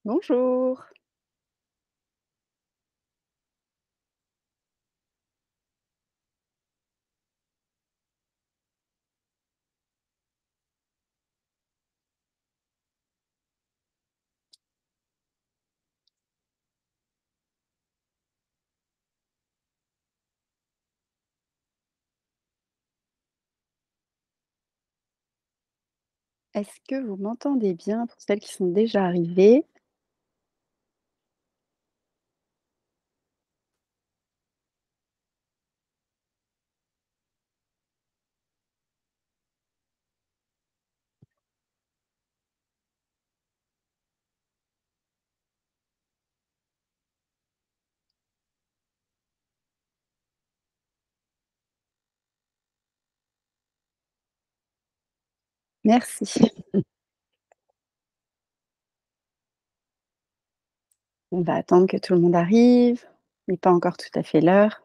Bonjour. Est-ce que vous m'entendez bien pour celles qui sont déjà arrivées? Merci. On va attendre que tout le monde arrive. Il n'est pas encore tout à fait l'heure.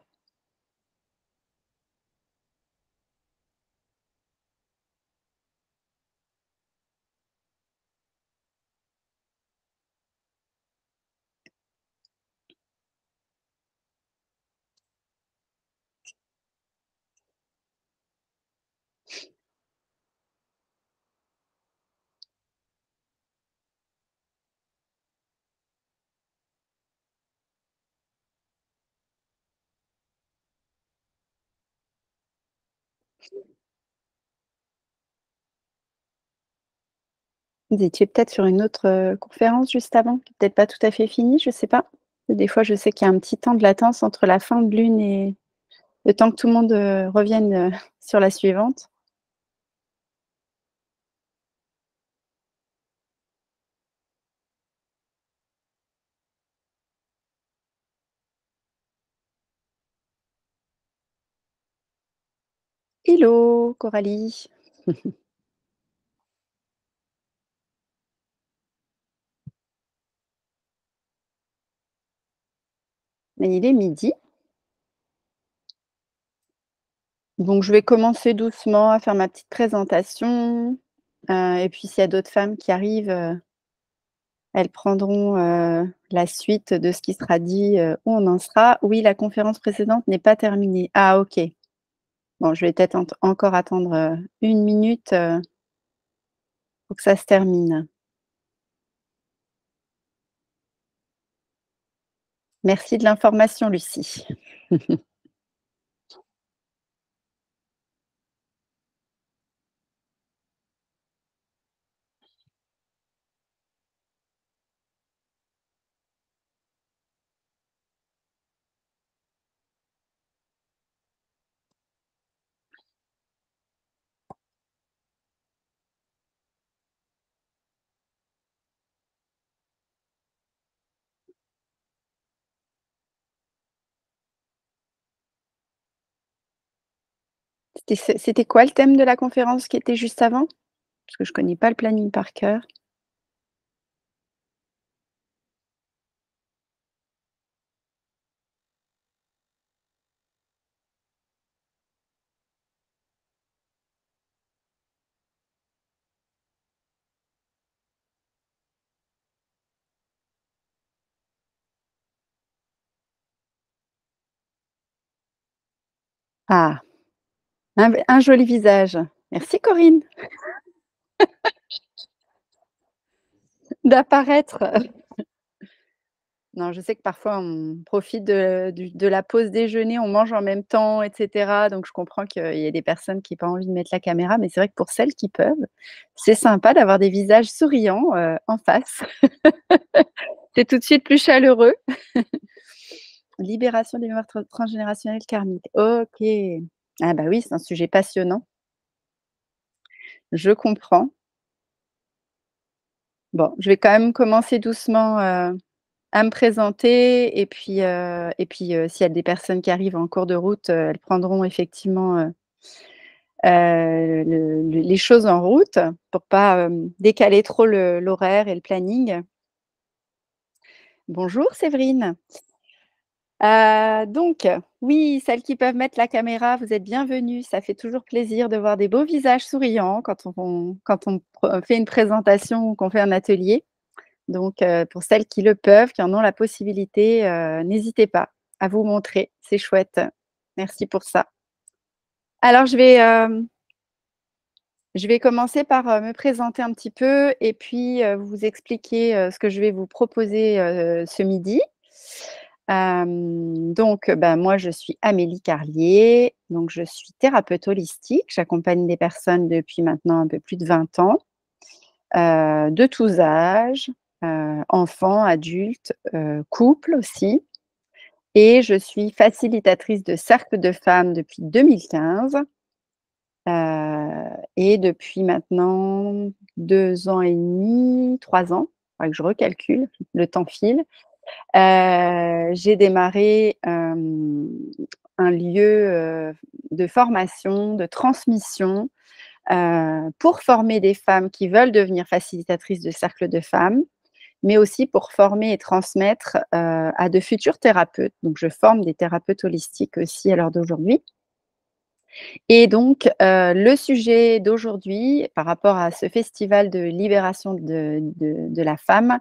Vous étiez peut-être sur une autre, conférence juste avant, qui est peut-être pas tout à fait finie, je ne sais pas? Des fois, je sais qu'il y a un petit temps de latence entre la fin de l'une et le temps que tout le monde, revienne, sur la suivante. Hello Coralie. Mais il est midi, donc je vais commencer doucement à faire ma petite présentation, et puis s'il y a d'autres femmes qui arrivent, elles prendront, la suite de ce qui sera dit, où on en sera. Oui, la conférence précédente n'est pas terminée. Ah OK. Bon, je vais peut-être encore attendre, 1 minute, pour que ça se termine. Merci de l'information, Lucie. C'était quoi le thème de la conférence qui était juste avant? Parce que je connais pas le planning par cœur. Ah, un joli visage. Merci Corinne d'apparaître. Non, je sais que parfois on profite de la pause déjeuner, on mange en même temps et cetera, donc je comprends qu'il y ait des personnes qui aient pas envie de mettre la caméra, mais c'est vrai que pour celles qui peuvent, c'est sympa d'avoir des visages souriants, en face. C'est tout de suite plus chaleureux. Libération des mémoires transgénérationnelles karmiques. OK. Ah bah oui, c'est un sujet passionnant, je comprends. Bon, je vais quand même commencer doucement, à me présenter et puis, s'il y a des personnes qui arrivent en cours de route, elles prendront effectivement, les choses en route pour pas, décaler trop l'horaire et le planning. Bonjour Séverine. Donc oui, celles qui peuvent mettre la caméra, vous êtes bienvenues. Ça fait toujours plaisir de voir des beaux visages souriants quand on fait une présentation ou qu'on fait un atelier. Donc pour celles qui le peuvent, qui en ont la possibilité, n'hésitez pas à vous montrer, c'est chouette. Merci pour ça. Alors je vais commencer par, me présenter un petit peu et puis, vous expliquer, ce que je vais vous proposer, ce midi. Donc, ben, moi, je suis Amélie Carlier, donc je suis thérapeute holistique. J'accompagne des personnes depuis maintenant un peu plus de 20 ans, de tous âges, enfants, adultes, couples aussi, et je suis facilitatrice de cercles de femmes depuis 2015. Et depuis maintenant 2 ans et demi, 3 ans, faudrait que je recalcule, le temps file. J'ai démarré, un lieu, de formation, de transmission, pour former des femmes qui veulent devenir facilitatrices de cercles de femmes, mais aussi pour former et transmettre, à de futurs thérapeutes. Donc je forme des thérapeutes holistiques aussi à l'heure d'aujourd'hui. Et donc, le sujet d'aujourd'hui, par rapport à ce festival de libération de la femme,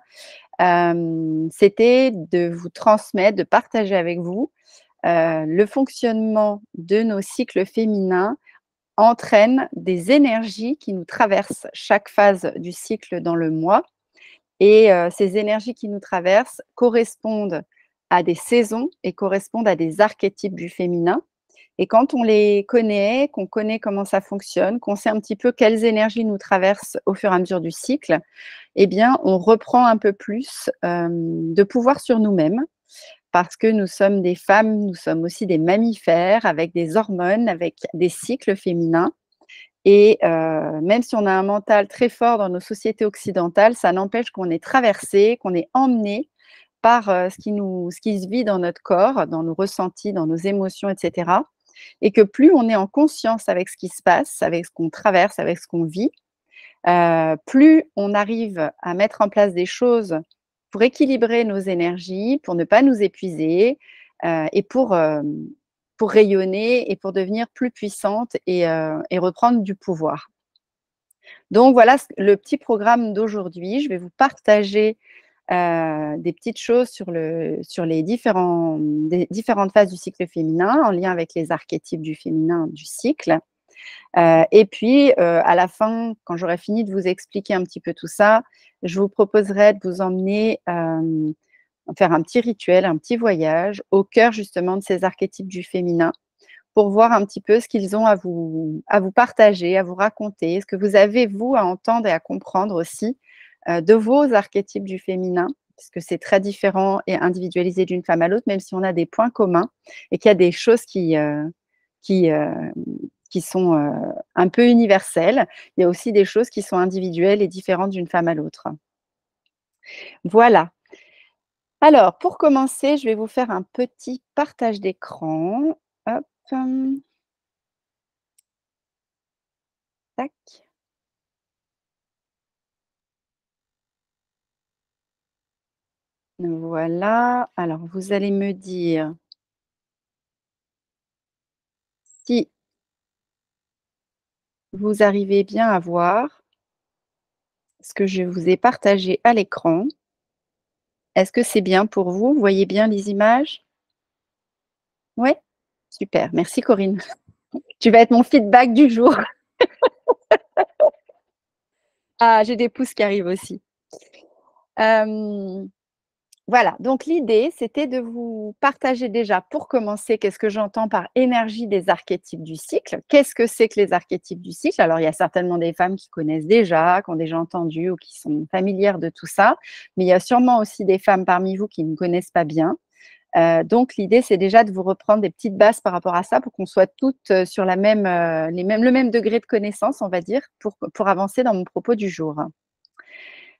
c'était de vous transmettre, de partager avec vous, le fonctionnement de nos cycles féminins entraîne des énergies qui nous traversent chaque phase du cycle dans le mois et ces énergies qui nous traversent correspondent à des saisons et correspondent à des archétypes du féminin. Et quand on les connaît, qu'on connaît comment ça fonctionne, qu'on sait un petit peu quelles énergies nous traversent au fur et à mesure du cycle, eh bien, on reprend un peu plus, de pouvoir sur nous-mêmes parce que nous sommes des femmes, nous sommes aussi des mammifères avec des hormones, avec des cycles féminins et même si on a un mental très fort dans nos sociétés occidentales, ça n'empêche qu'on est traversé, qu'on est emmené par, ce qui se vit dans notre corps, dans nos ressentis, dans nos émotions et cetera, et que plus on est en conscience avec ce qui se passe, avec ce qu'on traverse, avec ce qu'on vit, plus on arrive à mettre en place des choses pour équilibrer nos énergies, pour ne pas nous épuiser, et pour rayonner et pour devenir plus puissante et reprendre du pouvoir. Donc voilà le petit programme d'aujourd'hui. Je vais vous partager, des petites choses sur les différentes phases du cycle féminin en lien avec les archétypes du féminin du cycle. Et puis, à la fin, quand j'aurai fini de vous expliquer un petit peu tout ça, je vous proposerai de vous emmener, faire un petit rituel, un petit voyage au cœur justement de ces archétypes du féminin pour voir un petit peu ce qu'ils ont à vous partager, à vous raconter, ce que vous avez, vous, à entendre et à comprendre aussi, de vos archétypes du féminin, puisque c'est très différent et individualisé d'une femme à l'autre, même si on a des points communs et qu'il y a des choses qui, qui sont, un peu universelles. Il y a aussi des choses qui sont individuelles et différentes d'une femme à l'autre. Voilà. Alors, pour commencer, je vais vous faire un petit partage d'écran. Hop, tac. Voilà. Alors, vous allez me dire si vous arrivez bien à voir ce que je vous ai partagé à l'écran. Est-ce que c'est bien pour vous? Vous voyez bien les images? Ouais? Super, merci Corinne. Tu vas être mon feedback du jour. Ah, j'ai des pouces qui arrivent aussi. Voilà, donc l'idée, c'était de vous partager déjà, pour commencer, qu'est-ce que j'entends par énergie des archétypes du cycle? Qu'est-ce que c'est que les archétypes du cycle? Alors, il y a certainement des femmes qui connaissent déjà, qui ont déjà entendu ou qui sont familières de tout ça, mais il y a sûrement aussi des femmes parmi vous qui ne connaissent pas bien. Donc l'idée, c'est déjà de vous reprendre des petites bases par rapport à ça pour qu'on soit toutes, sur la même, le même degré de connaissance, on va dire, pour avancer dans mon propos du jour.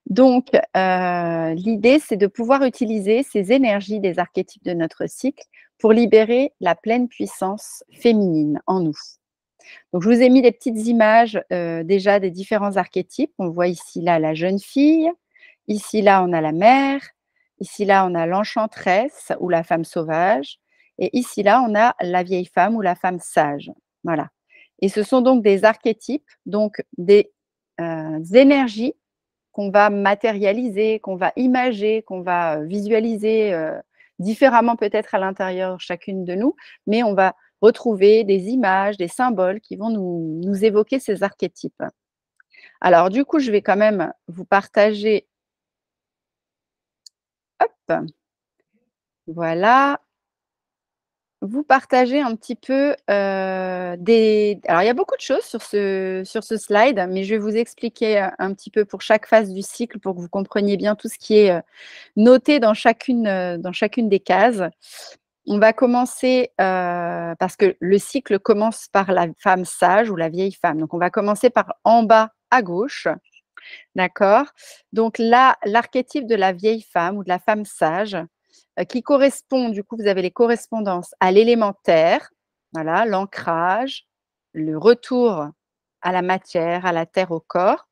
Donc l'idée, c'est de pouvoir utiliser ces énergies des archétypes de notre cycle pour libérer la pleine puissance féminine en nous. Donc je vous ai mis des petites images, déjà des différents archétypes. On voit ici, là, la jeune fille. Ici, là, on a la mère. Ici, là, on a l'enchanteresse ou la femme sauvage. Et ici, là, on a la vieille femme ou la femme sage. Voilà. Et ce sont donc des archétypes, donc des énergies qu'on va matérialiser, qu'on va imager, qu'on va visualiser différemment peut-être à l'intérieur chacune de nous, mais on va retrouver des images, des symboles qui vont nous évoquer ces archétypes. Alors du coup, je vais quand même vous partager, hop, voilà, vous partagez un petit peu, des alors il y a beaucoup de choses sur ce slide, mais je vais vous expliquer, un petit peu pour chaque phase du cycle pour que vous compreniez bien tout ce qui est, noté dans chacune des cases. On va commencer, parce que le cycle commence par la femme sage ou la vieille femme. Donc on va commencer par en bas à gauche, d'accord? Donc là, l'archétype de la vieille femme ou de la femme sage, qui correspond, du coup, vous avez les correspondances à l'élément terre, voilà, l'ancrage, le retour à la matière, à la terre, au corps.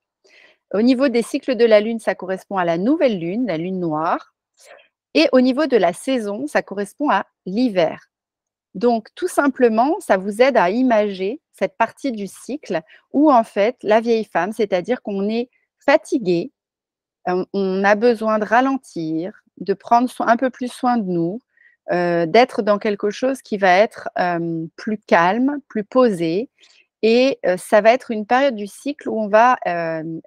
Au niveau des cycles de la lune, ça correspond à la nouvelle lune, la lune noire. Et au niveau de la saison, ça correspond à l'hiver. Donc, tout simplement, ça vous aide à imager cette partie du cycle où, en fait, la vieille femme, c'est-à-dire qu'on est fatigué, on a besoin de ralentir, de prendre un peu plus soin de nous, d'être dans quelque chose qui va être plus calme, plus posé. Et ça va être une période du cycle où on va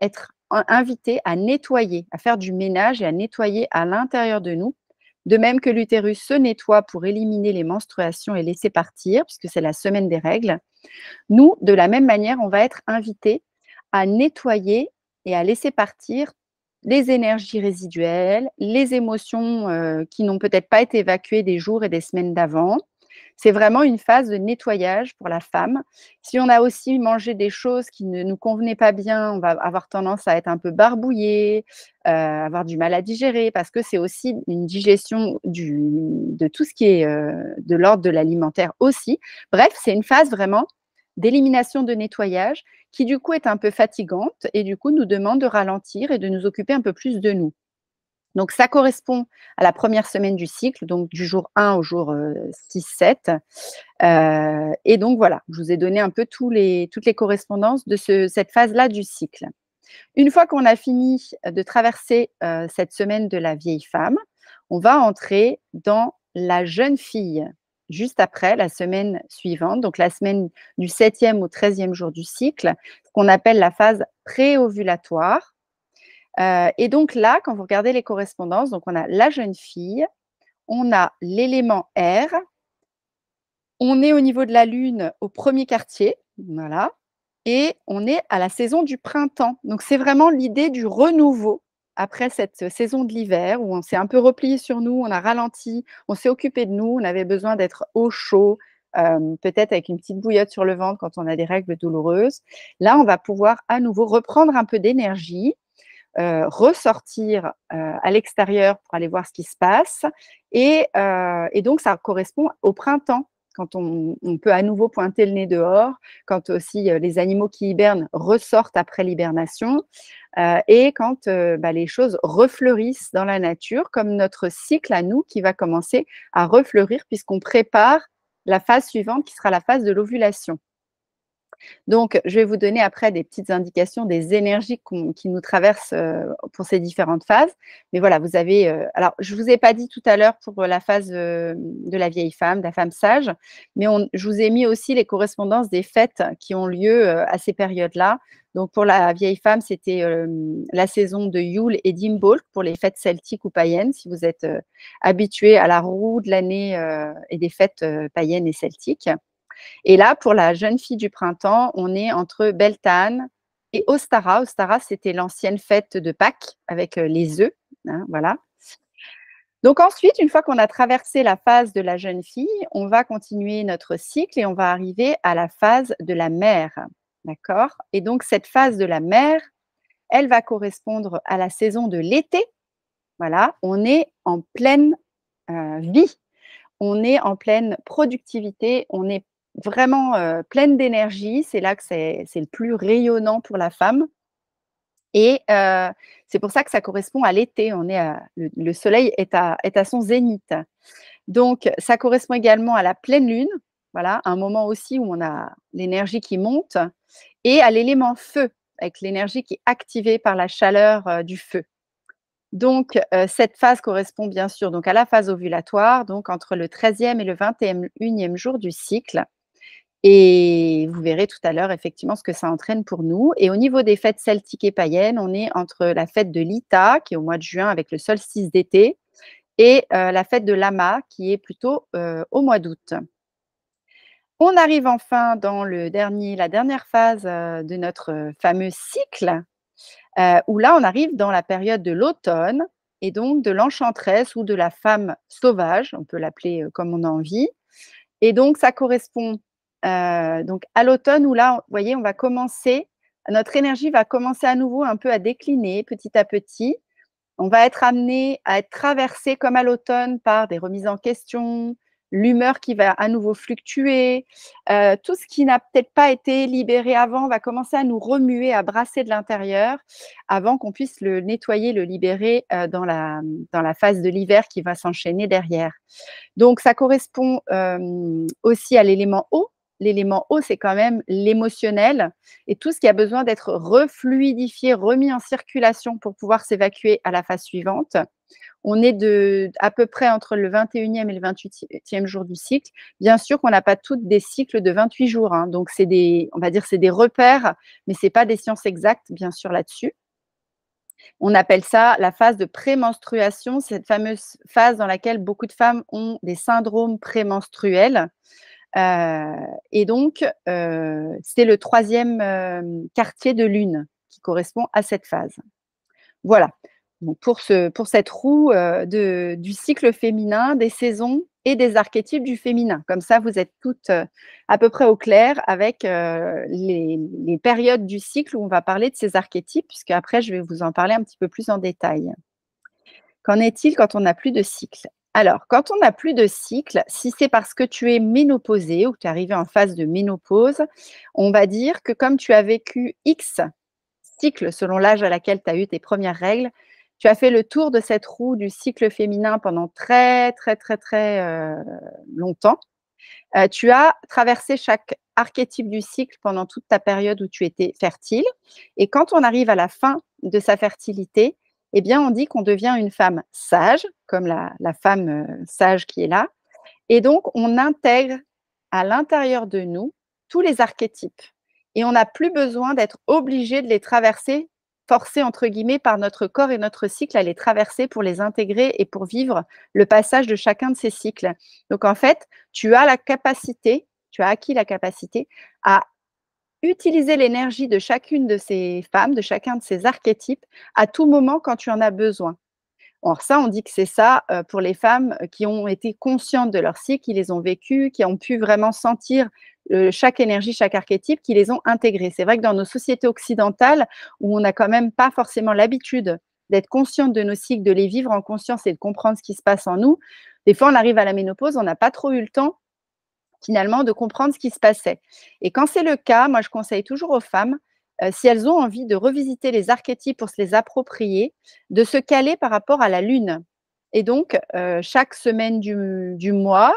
être invité à nettoyer, à faire du ménage et à nettoyer à l'intérieur de nous. De même que l'utérus se nettoie pour éliminer les menstruations et laisser partir, puisque c'est la semaine des règles. Nous, de la même manière, on va être invité à nettoyer et à laisser partir les énergies résiduelles, les émotions qui n'ont peut-être pas été évacuées des jours et des semaines d'avant. C'est vraiment une phase de nettoyage pour la femme. Si on a aussi mangé des choses qui ne nous convenaient pas bien, on va avoir tendance à être un peu barbouillé, avoir du mal à digérer parce que c'est aussi une digestion de tout ce qui est de l'ordre de l'alimentaire aussi. Bref, c'est une phase vraiment d'élimination, de nettoyage qui du coup est un peu fatigante et du coup nous demande de ralentir et de nous occuper un peu plus de nous. Donc ça correspond à la première semaine du cycle, donc du jour 1 au jour 6-7. Et donc voilà, je vous ai donné un peu toutes les correspondances de cette phase-là du cycle. Une fois qu'on a fini de traverser cette semaine de la vieille femme, on va entrer dans la jeune fille juste après, la semaine suivante, donc la semaine du 7e au 13e jour du cycle, ce qu'on appelle la phase préovulatoire. Et donc là, quand vous regardez les correspondances, donc on a la jeune fille, on a l'élément air, on est au niveau de la lune au premier quartier, voilà, et on est à la saison du printemps. Donc c'est vraiment l'idée du renouveau après cette saison de l'hiver où on s'est un peu replié sur nous, on a ralenti, on s'est occupé de nous, on avait besoin d'être au chaud, peut-être avec une petite bouillotte sur le ventre quand on a des règles douloureuses. Là, on va pouvoir à nouveau reprendre un peu d'énergie, ressortir à l'extérieur pour aller voir ce qui se passe. Et donc, ça correspond au printemps, quand on peut à nouveau pointer le nez dehors, quand aussi les animaux qui hibernent ressortent après l'hibernation, et quand les choses refleurissent dans la nature, comme notre cycle à nous qui va commencer à refleurir puisqu'on prépare la phase suivante qui sera la phase de l'ovulation. Donc, je vais vous donner après des petites indications des énergies qui nous traversent pour ces différentes phases. Mais voilà, vous avez. Alors, je ne vous ai pas dit tout à l'heure pour la phase de la vieille femme, de la femme sage, mais je vous ai mis aussi les correspondances des fêtes qui ont lieu à ces périodes-là. Donc, pour la vieille femme, c'était la saison de Yule et d'Imbolc pour les fêtes celtiques ou païennes, si vous êtes habitué à la roue de l'année et des fêtes païennes et celtiques. Et là, pour la jeune fille du printemps, on est entre Beltane et Ostara. Ostara, c'était l'ancienne fête de Pâques avec les œufs, hein, voilà. Donc ensuite, une fois qu'on a traversé la phase de la jeune fille, on va continuer notre cycle et on va arriver à la phase de la mère, d'accord? Et donc cette phase de la mère, elle va correspondre à la saison de l'été. Voilà, on est en pleine vie, on est en pleine productivité, on est vraiment pleine d'énergie. C'est là que c'est le plus rayonnant pour la femme. Et c'est pour ça que ça correspond à l'été. Le soleil est à son zénith. Donc, ça correspond également à la pleine lune. Voilà, un moment aussi où on a l'énergie qui monte. Et à l'élément feu. avec l'énergie qui est activée par la chaleur, du feu. Donc, cette phase correspond bien sûr donc à la phase ovulatoire, donc entre le 13e et le 21e jour du cycle et vous verrez tout à l'heure effectivement ce que ça entraîne pour nous et au niveau des fêtes celtiques et païennes, on est entre la fête de l'Ita qui est au mois de juin avec le solstice d'été et la fête de l'Ama qui est plutôt, au mois d'août. On arrive enfin dans la dernière phase, de notre, fameux cycle, où là, on arrive dans la période de l'automne et donc de l'enchanteresse ou de la femme sauvage, on peut l'appeler, comme on a envie et donc ça correspond, donc à l'automne où là, vous voyez, on va commencer notre énergie va commencer à nouveau un peu à décliner petit à petit. On va être amené à être traversé comme à l'automne par des remises en question, l'humeur qui va à nouveau fluctuer, tout ce qui n'a peut-être pas été libéré avant va commencer à nous remuer, à brasser de l'intérieur avant qu'on puisse le nettoyer, le libérer, dans la phase de l'hiver qui va s'enchaîner derrière. Donc ça correspond, aussi à l'élément eau. L'élément eau, c'est quand même l'émotionnel et tout ce qui a besoin d'être refluidifié, remis en circulation pour pouvoir s'évacuer à la phase suivante. On est à peu près entre le 21e et le 28e jour du cycle. Bien sûr qu'on n'a pas toutes des cycles de 28 jours, hein, donc on va dire c'est des repères, mais c'est pas des sciences exactes bien sûr là-dessus. On appelle ça la phase de prémenstruation, cette fameuse phase dans laquelle beaucoup de femmes ont des syndromes prémenstruels. Et donc, c'est le 3e quartier de lune qui correspond à cette phase. Voilà, donc pour cette roue, du cycle féminin, des saisons et des archétypes du féminin. Comme ça, vous êtes toutes, à peu près au clair avec, les périodes du cycle où on va parler de ces archétypes, puisqu'après je vais vous en parler un petit peu plus en détail. Qu'en est-il quand on n'a plus de cycle? Alors, quand on n'a plus de cycle, si c'est parce que tu es ménopausée ou que tu es arrivée en phase de ménopause, on va dire que comme tu as vécu X cycles selon l'âge à laquelle tu as eu tes premières règles, tu as fait le tour de cette roue du cycle féminin pendant très, très, très, très, longtemps. Tu as traversé chaque archétype du cycle pendant toute ta période où tu étais fertile et quand on arrive à la fin de sa fertilité, eh bien, on dit qu'on devient une femme sage, comme la femme, sage qui est là et donc on intègre à l'intérieur de nous tous les archétypes et on n'a plus besoin d'être obligé de les traverser, «forcés» entre guillemets par notre corps et notre cycle à les traverser pour les intégrer et pour vivre le passage de chacun de ces cycles. Donc en fait, tu as acquis la capacité à utiliser l'énergie de chacune de ces femmes, de chacun de ces archétypes à tout moment quand tu en as besoin. Or ça, on dit que c'est ça, pour les femmes, qui ont été conscientes de leur cycle, qui les ont vécus, qui ont pu vraiment sentir, chaque énergie, chaque archétype, qui les ont intégrés. C'est vrai que dans nos sociétés occidentales, où on n'a quand même pas forcément l'habitude d'être consciente de nos cycles, de les vivre en conscience et de comprendre ce qui se passe en nous, des fois on arrive à la ménopause, on n'a pas trop eu le temps finalement de comprendre ce qui se passait. Et quand c'est le cas, moi je conseille toujours aux femmes, si elles ont envie de revisiter les archétypes pour se les approprier, de se caler par rapport à la lune. Et donc, chaque semaine du mois,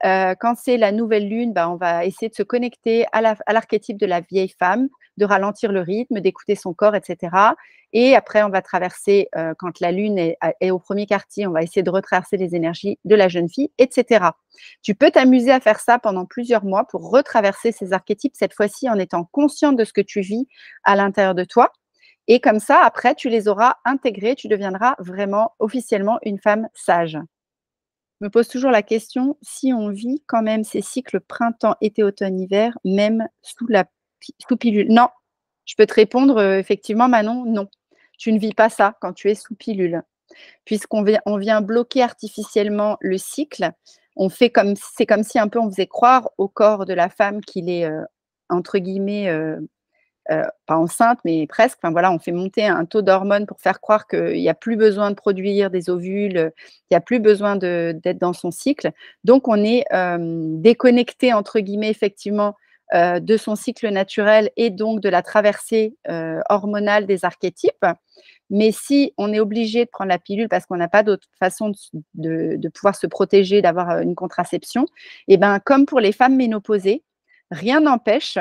quand c'est la nouvelle lune, bah, on va essayer de se connecter à l'archétype de la vieille femme, de ralentir le rythme, d'écouter son corps, et cetera. Et après, on va traverser, quand la lune est au premier quartier, on va essayer de retraverser les énergies de la jeune fille, et cetera. Tu peux t'amuser à faire ça pendant plusieurs mois pour retraverser ces archétypes, cette fois-ci en étant consciente de ce que tu vis à l'intérieur de toi. Et comme ça, après, tu les auras intégrés, tu deviendras vraiment officiellement une femme sage. Je me pose toujours la question, si on vit quand même ces cycles printemps, été, automne, hiver, même sous pilule? Non, je peux te répondre, effectivement Manon, non. Tu ne vis pas ça quand tu es sous pilule, on vient bloquer artificiellement le cycle. C'est comme si un peu on faisait croire au corps de la femme qu'il est, entre guillemets, pas enceinte, mais presque. Enfin voilà, on fait monter un taux d'hormones pour faire croire qu'il y a plus besoin de produire des ovules, il y a plus besoin d'être dans son cycle. Donc on est, «déconnecté» entre guillemets effectivement, de son cycle naturel et donc de la traversée, hormonale des archétypes. Mais si on est obligé de prendre la pilule parce qu'on n'a pas d'autre façon de pouvoir se protéger, d'avoir, une contraception et ben, comme pour les femmes ménopausées, rien n'empêche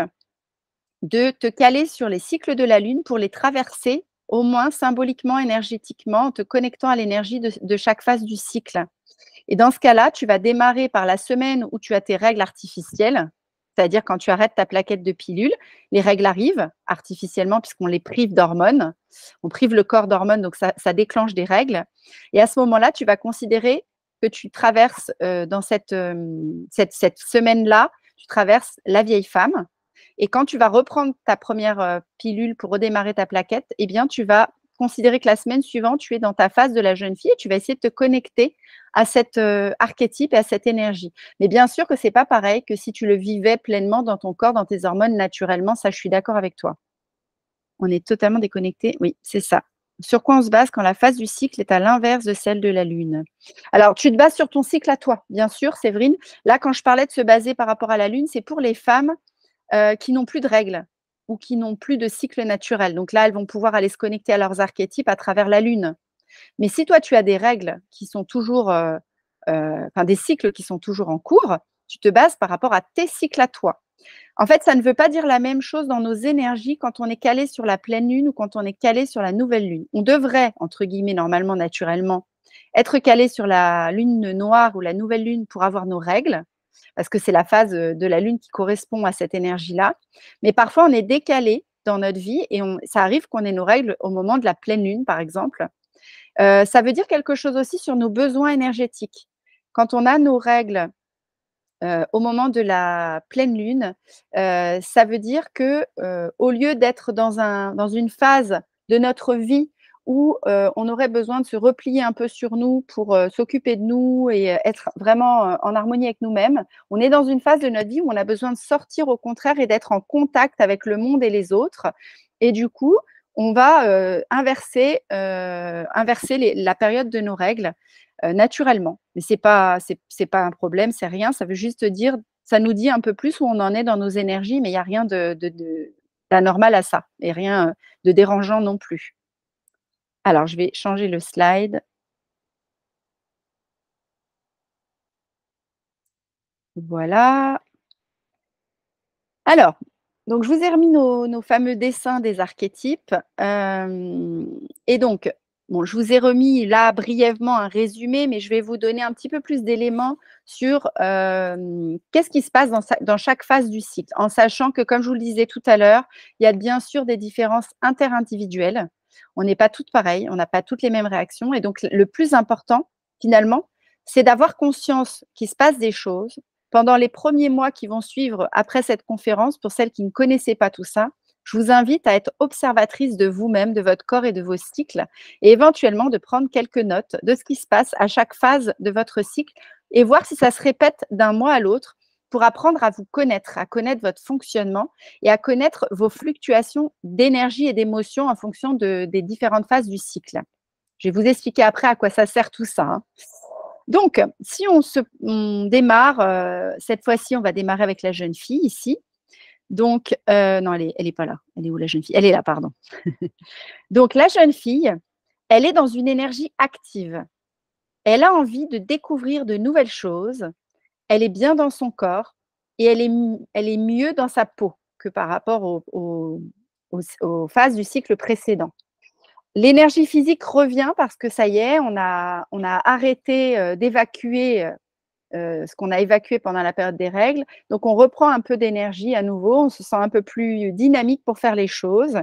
de te caler sur les cycles de la Lune pour les traverser, au moins symboliquement, énergétiquement, en te connectant à l'énergie de chaque phase du cycle. Et dans ce cas-là, tu vas démarrer par la semaine où tu as tes règles artificielles, c'est-à-dire quand tu arrêtes ta plaquette de pilule, les règles arrivent artificiellement puisqu'on les prive d'hormones. On prive le corps d'hormones, donc ça déclenche des règles. Et à ce moment-là, tu vas considérer que tu traverses dans cette semaine-là, tu traverses la vieille femme. Et quand tu vas reprendre ta première pilule pour redémarrer ta plaquette, eh bien, tu vas considérer que la semaine suivante, tu es dans ta phase de la jeune fille et tu vas essayer de te connecter à cet archétype et à cette énergie. Mais bien sûr que ce n'est pas pareil que si tu le vivais pleinement dans ton corps, dans tes hormones, naturellement. Ça, je suis d'accord avec toi. On est totalement déconnecté. Oui, c'est ça. Sur quoi on se base quand la phase du cycle est à l'inverse de celle de la Lune? Alors, tu te bases sur ton cycle à toi, bien sûr, Séverine. Là, quand je parlais de se baser par rapport à la Lune, c'est pour les femmes qui n'ont plus de règles ou qui n'ont plus de cycle naturel. Donc là, elles vont pouvoir aller se connecter à leurs archétypes à travers la Lune. Mais si toi, tu as des règles qui sont toujours, enfin des cycles qui sont toujours en cours, tu te bases par rapport à tes cycles à toi. En fait, ça ne veut pas dire la même chose dans nos énergies quand on est calé sur la pleine lune ou quand on est calé sur la nouvelle lune. On devrait, entre guillemets, normalement, naturellement, être calé sur la lune noire ou la nouvelle lune pour avoir nos règles, parce que c'est la phase de la lune qui correspond à cette énergie-là. Mais parfois, on est décalé dans notre vie et ça arrive qu'on ait nos règles au moment de la pleine lune, par exemple. Ça veut dire quelque chose aussi sur nos besoins énergétiques. Quand on a nos règles au moment de la pleine lune, ça veut dire que, au lieu d'être dans une phase de notre vie où, on aurait besoin de se replier un peu sur nous pour, s'occuper de nous et être vraiment, en harmonie avec nous-mêmes, on est dans une phase de notre vie où on a besoin de sortir au contraire et d'être en contact avec le monde et les autres et du coup, on va, inverser la période de nos règles naturellement. Mais c'est pas un problème, c'est rien, ça veut juste dire ça nous dit un peu plus où on en est dans nos énergies, mais il y a rien d'anormal à ça et rien, de dérangeant non plus. Alors je vais changer le slide. Voilà. Alors, donc je vous ai remis nos fameux dessins des archétypes, et donc, bon, je vous ai remis là brièvement un résumé, mais je vais vous donner un petit peu plus d'éléments sur, qu'est-ce qui se passe dans chaque phase du cycle. En sachant que, comme je vous le disais tout à l'heure, il y a bien sûr des différences interindividuelles. On n'est pas toutes pareilles, on n'a pas toutes les mêmes réactions et donc le plus important, finalement, c'est d'avoir conscience qu'il se passe des choses pendant les premiers mois qui vont suivre après cette conférence, pour celles qui ne connaissaient pas tout ça, je vous invite à être observatrice de vous-même, de votre corps et de vos cycles, et éventuellement de prendre quelques notes de ce qui se passe à chaque phase de votre cycle et voir si ça se répète d'un mois à l'autre pour apprendre à vous connaître, à connaître votre fonctionnement et à connaître vos fluctuations d'énergie et d'émotion en fonction des différentes phases du cycle. Je vais vous expliquer après à quoi ça sert tout ça, hein. Donc, si on démarre, cette fois-ci, on va démarrer avec la jeune fille ici. Donc, non, elle est pas là. Elle est où la jeune fille? Elle est là, pardon. Donc la jeune fille, elle est dans une énergie active. Elle a envie de découvrir de nouvelles choses. Elle est bien dans son corps et elle est mieux dans sa peau que par rapport aux phases du cycle précédent. L'énergie physique revient parce que ça y est, on a arrêté, d'évacuer, ce qu'on a évacué pendant la période des règles. Donc, on reprend un peu d'énergie à nouveau, on se sent un peu plus dynamique pour faire les choses.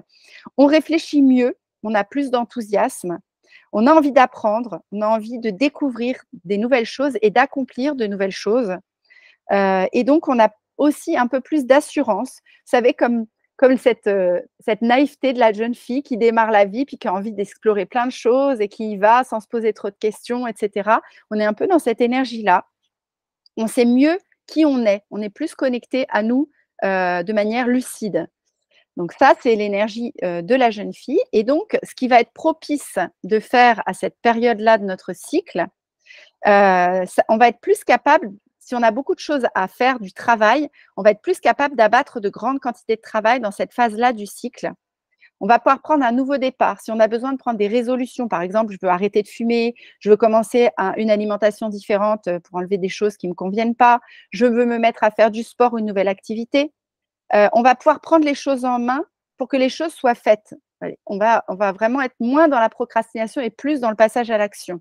On réfléchit mieux, on a plus d'enthousiasme, on a envie d'apprendre, on a envie de découvrir des nouvelles choses et d'accomplir de nouvelles choses. Et donc, on a aussi un peu plus d'assurance. Vous savez, comme cette naïveté de la jeune fille qui démarre la vie, puis qui a envie d'explorer plein de choses et qui y va sans se poser trop de questions, etc. On est un peu dans cette énergie-là. On sait mieux qui on est plus connecté à nous de manière lucide. Donc ça, c'est l'énergie de la jeune fille. Et donc, ce qui va être propice de faire à cette période-là de notre cycle, on va être plus capable, si on a beaucoup de choses à faire, du travail, on va être plus capable d'abattre de grandes quantités de travail dans cette phase-là du cycle. On va pouvoir prendre un nouveau départ. Si on a besoin de prendre des résolutions, par exemple, je veux arrêter de fumer, je veux commencer une alimentation différente pour enlever des choses qui ne me conviennent pas, je veux me mettre à faire du sport ou une nouvelle activité, On va pouvoir prendre les choses en main pour que les choses soient faites. Allez, on va vraiment être moins dans la procrastination et plus dans le passage à l'action.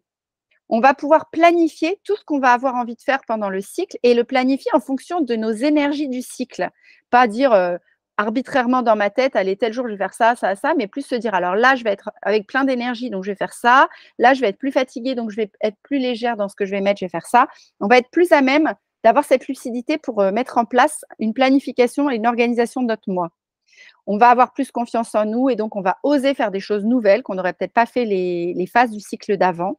On va pouvoir planifier tout ce qu'on va avoir envie de faire pendant le cycle et le planifier en fonction de nos énergies du cycle. Pas dire arbitrairement dans ma tête, allez, tel jour je vais faire ça, ça, ça, mais plus se dire, alors là, je vais être avec plein d'énergie, donc je vais faire ça. Là, je vais être plus fatiguée, donc je vais être plus légère dans ce que je vais mettre, je vais faire ça. On va être plus à même d'avoir cette lucidité pour mettre en place une planification et une organisation de notre mois. On va avoir plus confiance en nous et donc on va oser faire des choses nouvelles qu'on n'aurait peut-être pas fait les phases du cycle d'avant.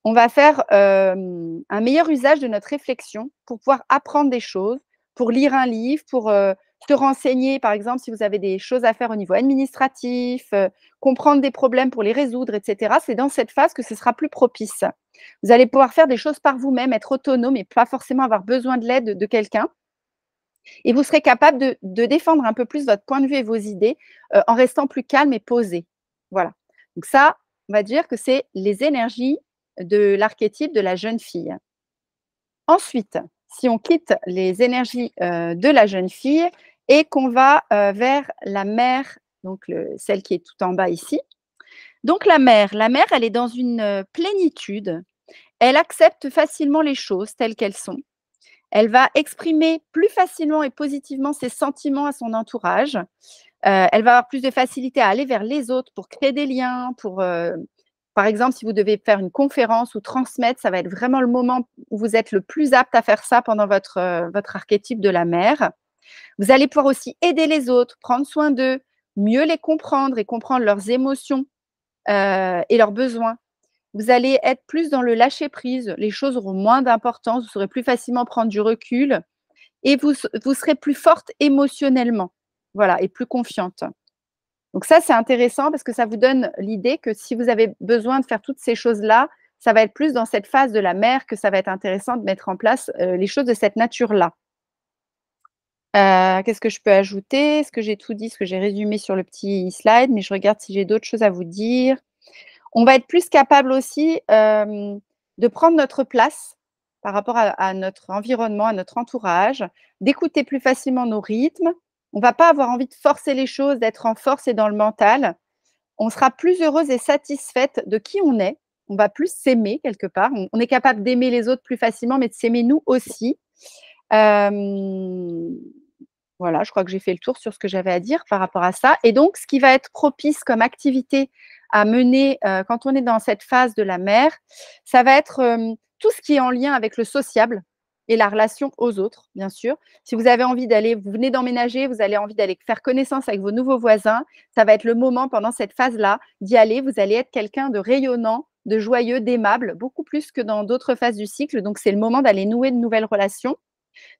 On va faire un meilleur usage de notre réflexion pour pouvoir apprendre des choses, pour lire un livre, pour se renseigner, par exemple, si vous avez des choses à faire au niveau administratif, comprendre des problèmes pour les résoudre, etc. C'est dans cette phase que ce sera plus propice. Vous allez pouvoir faire des choses par vous-même, être autonome et pas forcément avoir besoin de l'aide de quelqu'un. Et vous serez capable de défendre un peu plus votre point de vue et vos idées en restant plus calme et posé. Voilà. Donc ça, on va dire que c'est les énergies de l'archétype de la jeune fille. Ensuite, si on quitte les énergies de la jeune fille et qu'on va vers la mère, donc celle qui est tout en bas ici. Donc la mère, elle est dans une plénitude. Elle accepte facilement les choses telles qu'elles sont. Elle va exprimer plus facilement et positivement ses sentiments à son entourage. Elle va avoir plus de facilité à aller vers les autres pour créer des liens, pour, par exemple, si vous devez faire une conférence ou transmettre, ça va être vraiment le moment où vous êtes le plus apte à faire ça pendant votre archétype de la mère. Vous allez pouvoir aussi aider les autres, prendre soin d'eux, mieux les comprendre et comprendre leurs émotions et leurs besoins. Vous allez être plus dans le lâcher-prise, les choses auront moins d'importance, vous saurez plus facilement prendre du recul et vous serez plus forte émotionnellement, voilà, et plus confiante. Donc ça, c'est intéressant parce que ça vous donne l'idée que si vous avez besoin de faire toutes ces choses-là, ça va être plus dans cette phase de la mère que ça va être intéressant de mettre en place les choses de cette nature-là. Qu'est-ce que je peux ajouter? Est-ce que j'ai tout dit? Ce que j'ai résumé sur le petit slide, mais je regarde si j'ai d'autres choses à vous dire. On va être plus capable aussi de prendre notre place par rapport à notre environnement, à notre entourage, d'écouter plus facilement nos rythmes. On ne va pas avoir envie de forcer les choses, d'être en force et dans le mental. On sera plus heureuse et satisfaite de qui on est. On va plus s'aimer quelque part. On est capable d'aimer les autres plus facilement, mais de s'aimer nous aussi. Voilà, je crois que j'ai fait le tour sur ce que j'avais à dire par rapport à ça. Et donc, ce qui va être propice comme activité à mener quand on est dans cette phase de la mère, ça va être tout ce qui est en lien avec le sociable et la relation aux autres, bien sûr. Si vous avez envie d'aller, vous venez d'emménager, vous avez envie d'aller faire connaissance avec vos nouveaux voisins, ça va être le moment pendant cette phase-là d'y aller. Vous allez être quelqu'un de rayonnant, de joyeux, d'aimable, beaucoup plus que dans d'autres phases du cycle. Donc, c'est le moment d'aller nouer de nouvelles relations.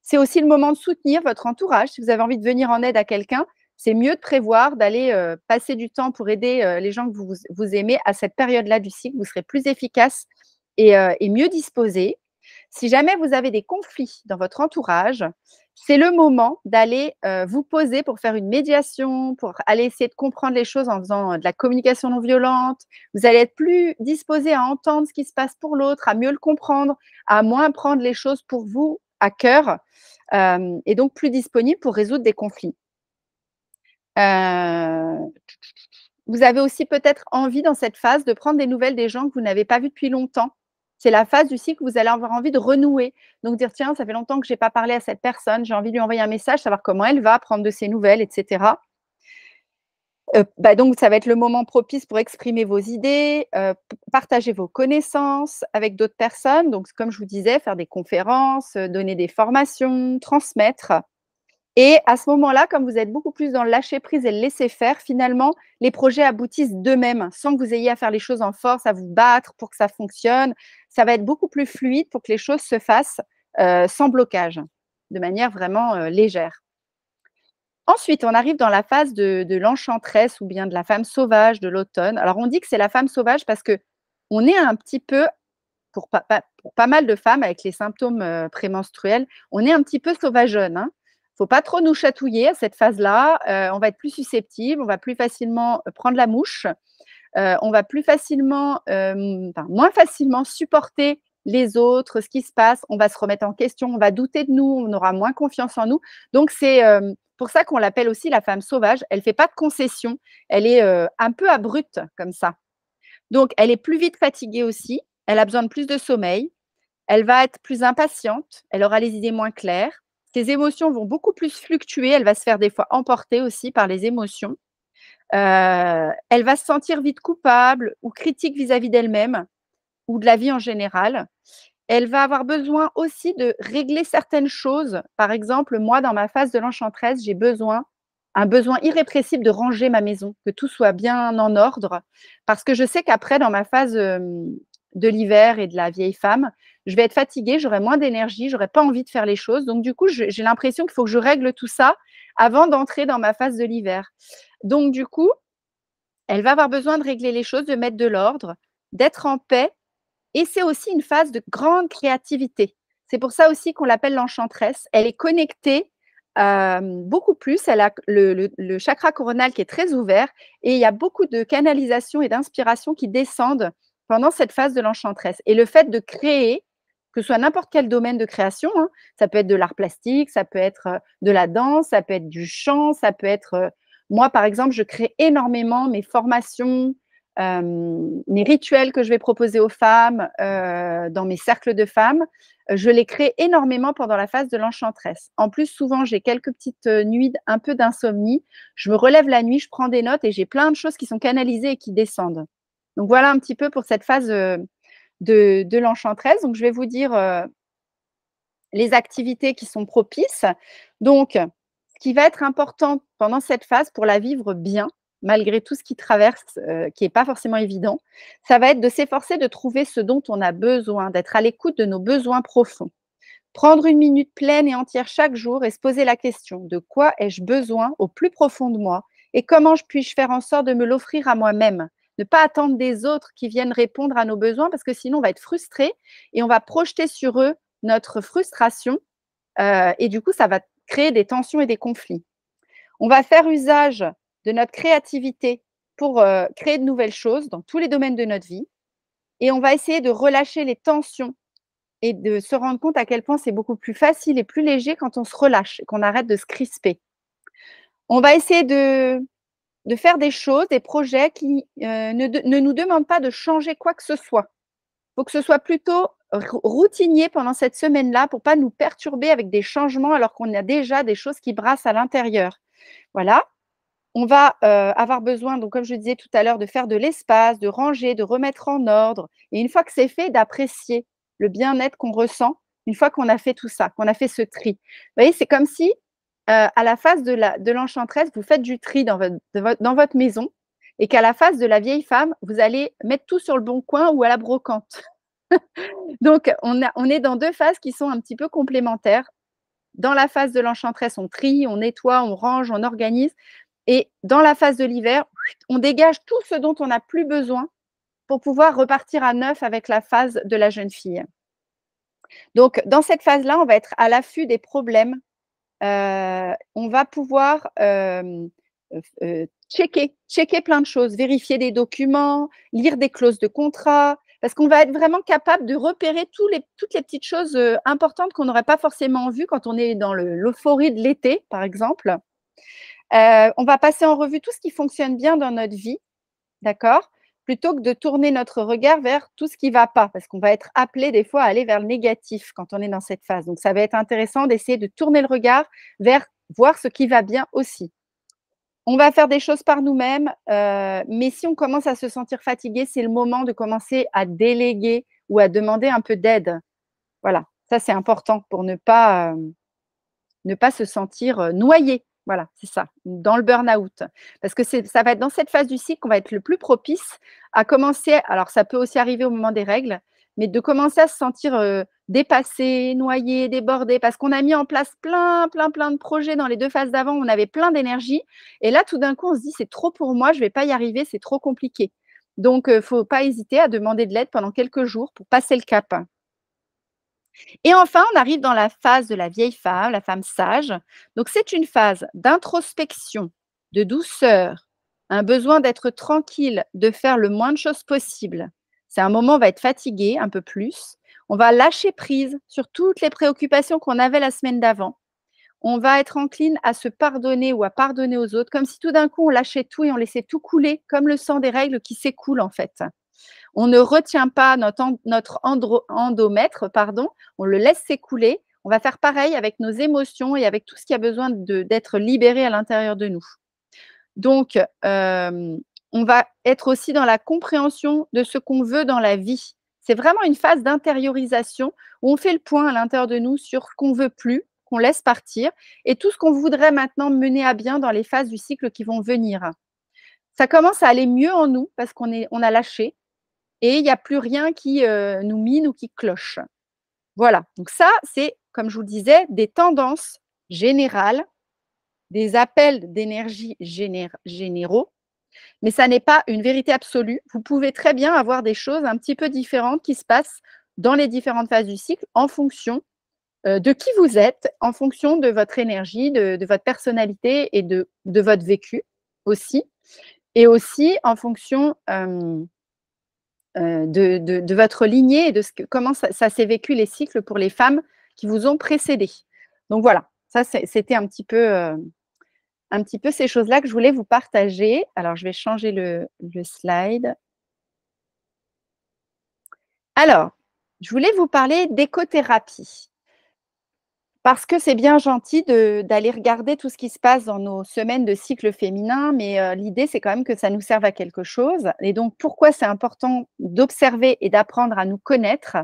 C'est aussi le moment de soutenir votre entourage. Si vous avez envie de venir en aide à quelqu'un, c'est mieux de prévoir d'aller passer du temps pour aider les gens que vous aimez à cette période-là du cycle. Vous serez plus efficace et mieux disposé. Si jamais vous avez des conflits dans votre entourage, c'est le moment d'aller vous poser pour faire une médiation, pour aller essayer de comprendre les choses en faisant de la communication non violente. Vous allez être plus disposé à entendre ce qui se passe pour l'autre, à mieux le comprendre, à moins prendre les choses pour vous à cœur et donc plus disponible pour résoudre des conflits. Vous avez aussi peut-être envie dans cette phase de prendre des nouvelles des gens que vous n'avez pas vus depuis longtemps. C'est la phase du cycle où vous allez avoir envie de renouer. Donc dire: «Tiens, ça fait longtemps que je n'ai pas parlé à cette personne, j'ai envie de lui envoyer un message, savoir comment elle va, prendre de ses nouvelles» et cetera. Donc ça va être le moment propice pour exprimer vos idées, partager vos connaissances avec d'autres personnes. Donc comme je vous disais, faire des conférences, donner des formations, transmettre. Et à ce moment-là, comme vous êtes beaucoup plus dans le lâcher prise et le laisser faire, finalement, les projets aboutissent d'eux-mêmes, sans que vous ayez à faire les choses en force, à vous battre pour que ça fonctionne. Ça va être beaucoup plus fluide pour que les choses se fassent sans blocage, de manière vraiment légère. Ensuite, on arrive dans la phase de l'enchanteresse ou bien de la femme sauvage de l'automne. Alors, on dit que c'est la femme sauvage parce qu'on est un petit peu, pour pas mal de femmes avec les symptômes prémenstruels, on est un petit peu sauvageonne, hein. Faut pas trop nous chatouiller à cette phase-là. On va être plus susceptible, on va plus facilement prendre la mouche, on va plus facilement, moins facilement supporter les autres, ce qui se passe. On va se remettre en question, on va douter de nous, on aura moins confiance en nous. Donc, pour ça qu'on l'appelle aussi la femme sauvage. Elle ne fait pas de concessions. Elle est un peu abrupte comme ça. Donc, elle est plus vite fatiguée aussi. Elle a besoin de plus de sommeil. Elle va être plus impatiente. Elle aura les idées moins claires. Ses émotions vont beaucoup plus fluctuer. Elle va se faire des fois emporter aussi par les émotions. Elle va se sentir vite coupable ou critique vis-à-vis d'elle-même ou de la vie en général. Elle va avoir besoin aussi de régler certaines choses. Par exemple, moi, dans ma phase de l'enchanteresse, j'ai un besoin irrépressible de ranger ma maison, que tout soit bien en ordre. Parce que je sais qu'après, dans ma phase de l'hiver et de la vieille femme, je vais être fatiguée, j'aurai moins d'énergie, j'aurai pas envie de faire les choses. Donc, du coup, j'ai l'impression qu'il faut que je règle tout ça avant d'entrer dans ma phase de l'hiver. Donc, du coup, elle va avoir besoin de régler les choses, de mettre de l'ordre, d'être en paix et c'est aussi une phase de grande créativité. C'est pour ça aussi qu'on l'appelle l'enchanteresse. Elle est connectée beaucoup plus. Elle a le chakra coronal qui est très ouvert et il y a beaucoup de canalisation et d'inspiration qui descendent pendant cette phase de l'enchanteresse. Et le fait de créer, que ce soit n'importe quel domaine de création, hein, ça peut être de l'art plastique, ça peut être de la danse, ça peut être du chant, ça peut être… moi, par exemple, je crée énormément mes formations, mes rituels que je vais proposer aux femmes dans mes cercles de femmes, je les crée énormément pendant la phase de l'enchanteresse. En plus, souvent, j'ai quelques petites nuits, un peu d'insomnie. Je me relève la nuit, je prends des notes et j'ai plein de choses qui sont canalisées et qui descendent. Donc, voilà un petit peu pour cette phase de l'enchanteresse. Donc, je vais vous dire les activités qui sont propices. Donc, ce qui va être important pendant cette phase pour la vivre bien, malgré tout ce qui traverse, qui n'est pas forcément évident, ça va être de s'efforcer de trouver ce dont on a besoin, d'être à l'écoute de nos besoins profonds. Prendre une minute pleine et entière chaque jour et se poser la question de quoi ai-je besoin au plus profond de moi et comment puis-je faire en sorte de me l'offrir à moi-même. Ne pas attendre des autres qui viennent répondre à nos besoins parce que sinon on va être frustré et on va projeter sur eux notre frustration et du coup ça va créer des tensions et des conflits. On va faire usage de notre créativité pour créer de nouvelles choses dans tous les domaines de notre vie et on va essayer de relâcher les tensions et de se rendre compte à quel point c'est beaucoup plus facile et plus léger quand on se relâche et qu'on arrête de se crisper. On va essayer de faire des choses, des projets qui ne nous demandent pas de changer quoi que ce soit. Il faut que ce soit plutôt routinier pendant cette semaine-là pour ne pas nous perturber avec des changements alors qu'on a déjà des choses qui brassent à l'intérieur. Voilà. On va avoir besoin, donc comme je disais tout à l'heure, de faire de l'espace, de ranger, de remettre en ordre. Et une fois que c'est fait, d'apprécier le bien-être qu'on ressent une fois qu'on a fait tout ça, qu'on a fait ce tri. Vous voyez, c'est comme si, à la phase de l'enchanteresse, vous faites du tri dans votre maison et qu'à la phase de la vieille femme, vous allez mettre tout sur le bon coin ou à la brocante. Donc, on est dans deux phases qui sont un petit peu complémentaires. Dans la phase de l'enchanteresse, on trie, on nettoie, on range, on organise. Et dans la phase de l'hiver, on dégage tout ce dont on n'a plus besoin pour pouvoir repartir à neuf avec la phase de la jeune fille. Donc, dans cette phase-là, on va être à l'affût des problèmes. On va pouvoir checker plein de choses, vérifier des documents, lire des clauses de contrat, parce qu'on va être vraiment capable de repérer toutes les petites choses importantes qu'on n'aurait pas forcément vues quand on est dans l'euphorie de l'été, par exemple. On va passer en revue tout ce qui fonctionne bien dans notre vie, d'accord? Plutôt que de tourner notre regard vers tout ce qui ne va pas, parce qu'on va être appelé des fois à aller vers le négatif quand on est dans cette phase. Donc, ça va être intéressant d'essayer de tourner le regard vers voir ce qui va bien aussi. On va faire des choses par nous-mêmes, mais si on commence à se sentir fatigué, c'est le moment de commencer à déléguer ou à demander un peu d'aide. Voilà, ça c'est important pour ne pas se sentir noyé. Voilà, c'est ça, dans le burn-out. Parce que ça va être dans cette phase du cycle qu'on va être le plus propice à commencer, alors ça peut aussi arriver au moment des règles, mais de commencer à se sentir dépassé, noyé, débordé, parce qu'on a mis en place plein de projets dans les 2 phases d'avant, on avait plein d'énergie et là, tout d'un coup, on se dit: «C'est trop pour moi, je ne vais pas y arriver, c'est trop compliqué». Donc il ne faut pas hésiter à demander de l'aide pendant quelques jours pour passer le cap. Et enfin, on arrive dans la phase de la vieille femme, la femme sage. Donc, c'est une phase d'introspection, de douceur, un besoin d'être tranquille, de faire le moins de choses possible. C'est un moment où on va être fatigué un peu plus. On va lâcher prise sur toutes les préoccupations qu'on avait la semaine d'avant. on va être encline à se pardonner ou à pardonner aux autres, comme si tout d'un coup on lâchait tout et on laissait tout couler, comme le sang des règles qui s'écoule en fait. On ne retient pas notre endomètre, pardon, on le laisse s'écouler. On va faire pareil avec nos émotions et avec tout ce qui a besoin d'être libéré à l'intérieur de nous. Donc, on va être aussi dans la compréhension de ce qu'on veut dans la vie. C'est vraiment une phase d'intériorisation où on fait le point à l'intérieur de nous sur ce qu'on ne veut plus, qu'on laisse partir, et tout ce qu'on voudrait maintenant mener à bien dans les phases du cycle qui vont venir. Ça commence à aller mieux en nous parce on a lâché et il n'y a plus rien qui nous mine ou qui cloche. Voilà, donc ça, c'est, comme je vous le disais, des tendances générales, des appels d'énergie généraux, mais ça n'est pas une vérité absolue. Vous pouvez très bien avoir des choses un petit peu différentes qui se passent dans les différentes phases du cycle en fonction de qui vous êtes, en fonction de votre énergie, de votre personnalité et de votre vécu aussi, et aussi en fonction de votre lignée et de comment ça s'est vécu les cycles pour les femmes qui vous ont précédé. Donc voilà, ça c'était un petit peu ces choses-là que je voulais vous partager. Alors je vais changer le slide. Alors, je voulais vous parler d'écothérapie. Parce que c'est bien gentil d'aller regarder tout ce qui se passe dans nos semaines de cycle féminin, mais l'idée, c'est quand même que ça nous serve à quelque chose. Et donc, pourquoi c'est important d'observer et d'apprendre à nous connaître?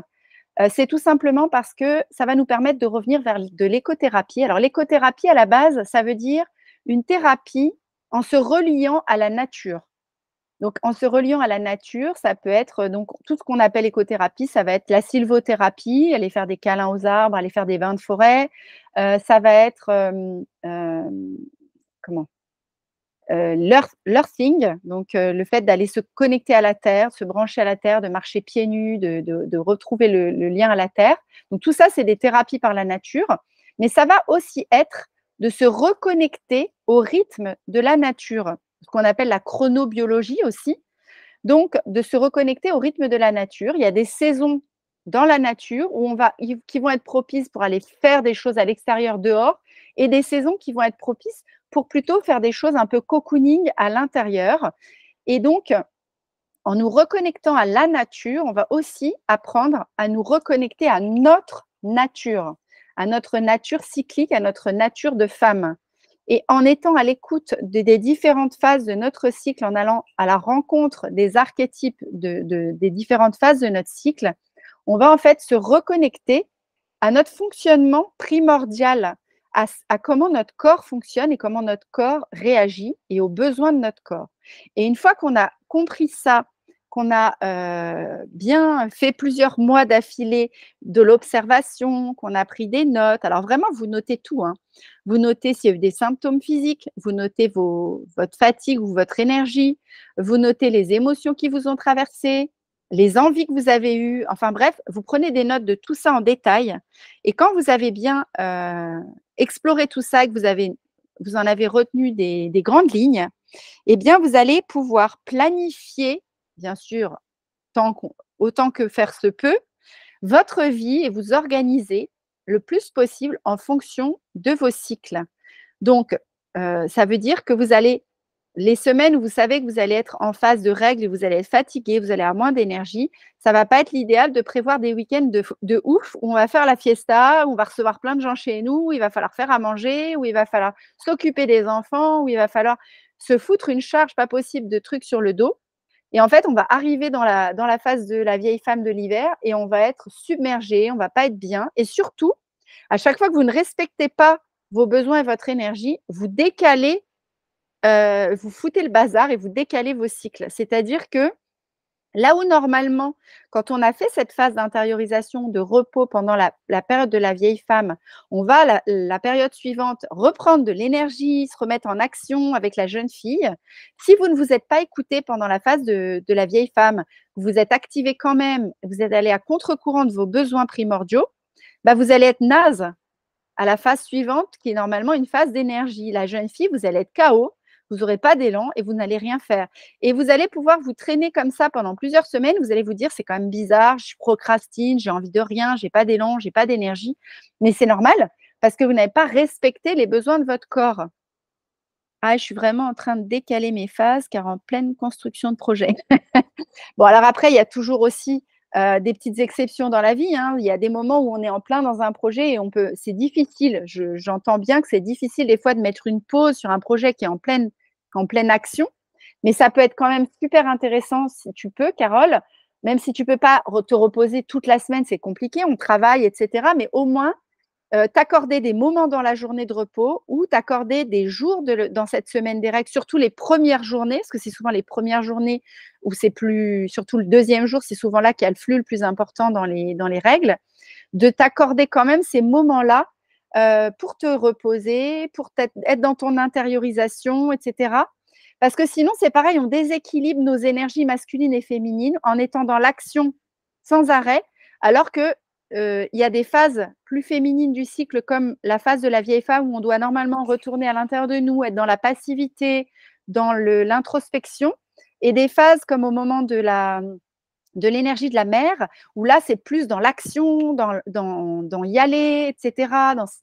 C'est tout simplement parce que ça va nous permettre de revenir vers de l'écothérapie. Alors, l'écothérapie, à la base, ça veut dire une thérapie en se reliant à la nature. Donc, en se reliant à la nature, ça peut être donc tout ce qu'on appelle écothérapie, ça va être la sylvothérapie, aller faire des câlins aux arbres, aller faire des bains de forêt. Ça va être comment l'earthing, donc le fait d'aller se connecter à la terre, se brancher à la terre, de marcher pieds nus, de retrouver le lien à la terre. Donc tout ça, c'est des thérapies par la nature, mais ça va aussi être de se reconnecter au rythme de la nature, ce qu'on appelle la chronobiologie aussi. Donc, de se reconnecter au rythme de la nature. Il y a des saisons dans la nature qui vont être propices pour aller faire des choses à l'extérieur, dehors, et des saisons qui vont être propices pour plutôt faire des choses un peu cocooning à l'intérieur. Et donc, en nous reconnectant à la nature, on va aussi apprendre à nous reconnecter à notre nature cyclique, à notre nature de femme. Et en étant à l'écoute des différentes phases de notre cycle, en allant à la rencontre des archétypes des différentes phases de notre cycle, on va en fait se reconnecter à notre fonctionnement primordial, à comment notre corps fonctionne et comment notre corps réagit et aux besoins de notre corps. Et une fois qu'on a compris ça, qu'on a bien fait plusieurs mois d'affilée de l'observation, qu'on a pris des notes. Alors vraiment, vous notez tout, hein. Vous notez s'il y a eu des symptômes physiques, vous notez votre fatigue ou votre énergie, vous notez les émotions qui vous ont traversées, les envies que vous avez eues. Enfin bref, vous prenez des notes de tout ça en détail. Et quand vous avez bien exploré tout ça et que vous en avez retenu des grandes lignes, eh bien, vous allez pouvoir planifier, bien sûr, autant que faire se peut, votre vie et vous organiser le plus possible en fonction de vos cycles. Donc, ça veut dire que vous allez, les semaines où vous savez que vous allez être en phase de règles et vous allez être fatigué, vous allez avoir moins d'énergie, ça ne va pas être l'idéal de prévoir des week-ends de ouf où on va faire la fiesta, où on va recevoir plein de gens chez nous, où il va falloir faire à manger, où il va falloir s'occuper des enfants, où il va falloir se foutre une charge pas possible de trucs sur le dos. Et en fait, on va arriver dans la phase de la vieille femme de l'hiver et on va être submergé, on ne va pas être bien. Et surtout, à chaque fois que vous ne respectez pas vos besoins et votre énergie, vous décalez, vous foutez le bazar et vous décalez vos cycles. C'est-à-dire que là où normalement, quand on a fait cette phase d'intériorisation, de repos pendant la période de la vieille femme, on va la période suivante reprendre de l'énergie, se remettre en action avec la jeune fille. Si vous ne vous êtes pas écouté pendant la phase de la vieille femme, vous êtes activé quand même, vous êtes allé à contre-courant de vos besoins primordiaux, bah vous allez être naze à la phase suivante qui est normalement une phase d'énergie. La jeune fille, vous allez être KO, vous n'aurez pas d'élan et vous n'allez rien faire. Et vous allez pouvoir vous traîner comme ça pendant plusieurs semaines. Vous allez vous dire, c'est quand même bizarre, je procrastine, j'ai envie de rien, j'ai pas d'élan, j'ai pas d'énergie. Mais c'est normal parce que vous n'avez pas respecté les besoins de votre corps. Ah, je suis vraiment en train de décaler mes phases car en pleine construction de projet. Bon, alors après, il y a toujours aussi des petites exceptions dans la vie, hein. Il y a des moments où on est en plein dans un projet et c'est difficile. J'entends bien que c'est difficile des fois de mettre une pause sur un projet qui est en pleine action, mais ça peut être quand même super intéressant si tu peux, Carole, même si tu peux pas te reposer toute la semaine, c'est compliqué, on travaille, etc. Mais au moins, t'accorder des moments dans la journée de repos ou t'accorder des jours dans cette semaine des règles, surtout les premières journées, parce que c'est souvent les premières journées où c'est plus, surtout le deuxième jour, c'est souvent là qu'il y a le flux le plus important dans les règles, de t'accorder quand même ces moments-là pour te reposer, pour être dans ton intériorisation, etc. Parce que sinon, c'est pareil, on déséquilibre nos énergies masculines et féminines en étant dans l'action sans arrêt, alors que il y a des phases plus féminines du cycle, comme la phase de la vieille femme, où on doit normalement retourner à l'intérieur de nous, être dans la passivité, dans l'introspection, et des phases comme au moment de l'énergie de la mère, où là, c'est plus dans l'action, dans y aller, etc.,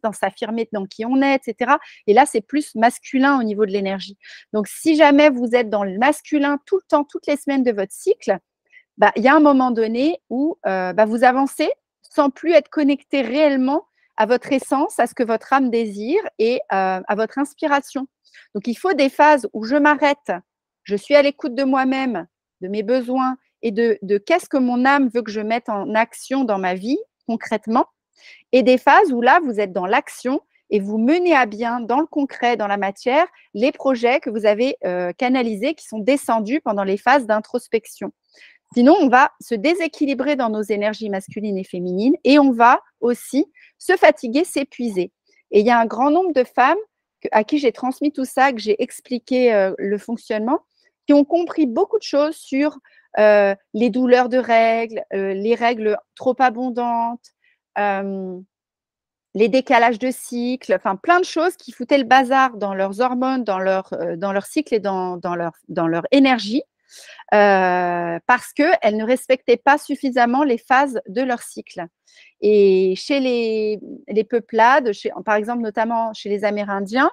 dans s'affirmer dans qui on est, etc. Et là, c'est plus masculin au niveau de l'énergie. Donc, si jamais vous êtes dans le masculin tout le temps, toutes les semaines de votre cycle, bah, il y a un moment donné où vous avancez sans plus être connecté réellement à votre essence, à ce que votre âme désire et à votre inspiration. Donc, il faut des phases où je m'arrête, je suis à l'écoute de moi-même, de mes besoins et de qu'est-ce que mon âme veut que je mette en action dans ma vie concrètement, et des phases où là, vous êtes dans l'action et vous menez à bien dans le concret, dans la matière, les projets que vous avez canalisés, qui sont descendus pendant les phases d'introspection. Sinon, on va se déséquilibrer dans nos énergies masculines et féminines et on va aussi se fatiguer, s'épuiser. Et il y a un grand nombre de femmes à qui j'ai transmis tout ça, que j'ai expliqué le fonctionnement, qui ont compris beaucoup de choses sur les douleurs de règles, les règles trop abondantes, les décalages de cycle, enfin plein de choses qui foutaient le bazar dans leurs hormones, dans leur cycle et dans leur énergie. Parce qu'elles ne respectaient pas suffisamment les phases de leur cycle. Et chez les peuplades, par exemple notamment chez les Amérindiens,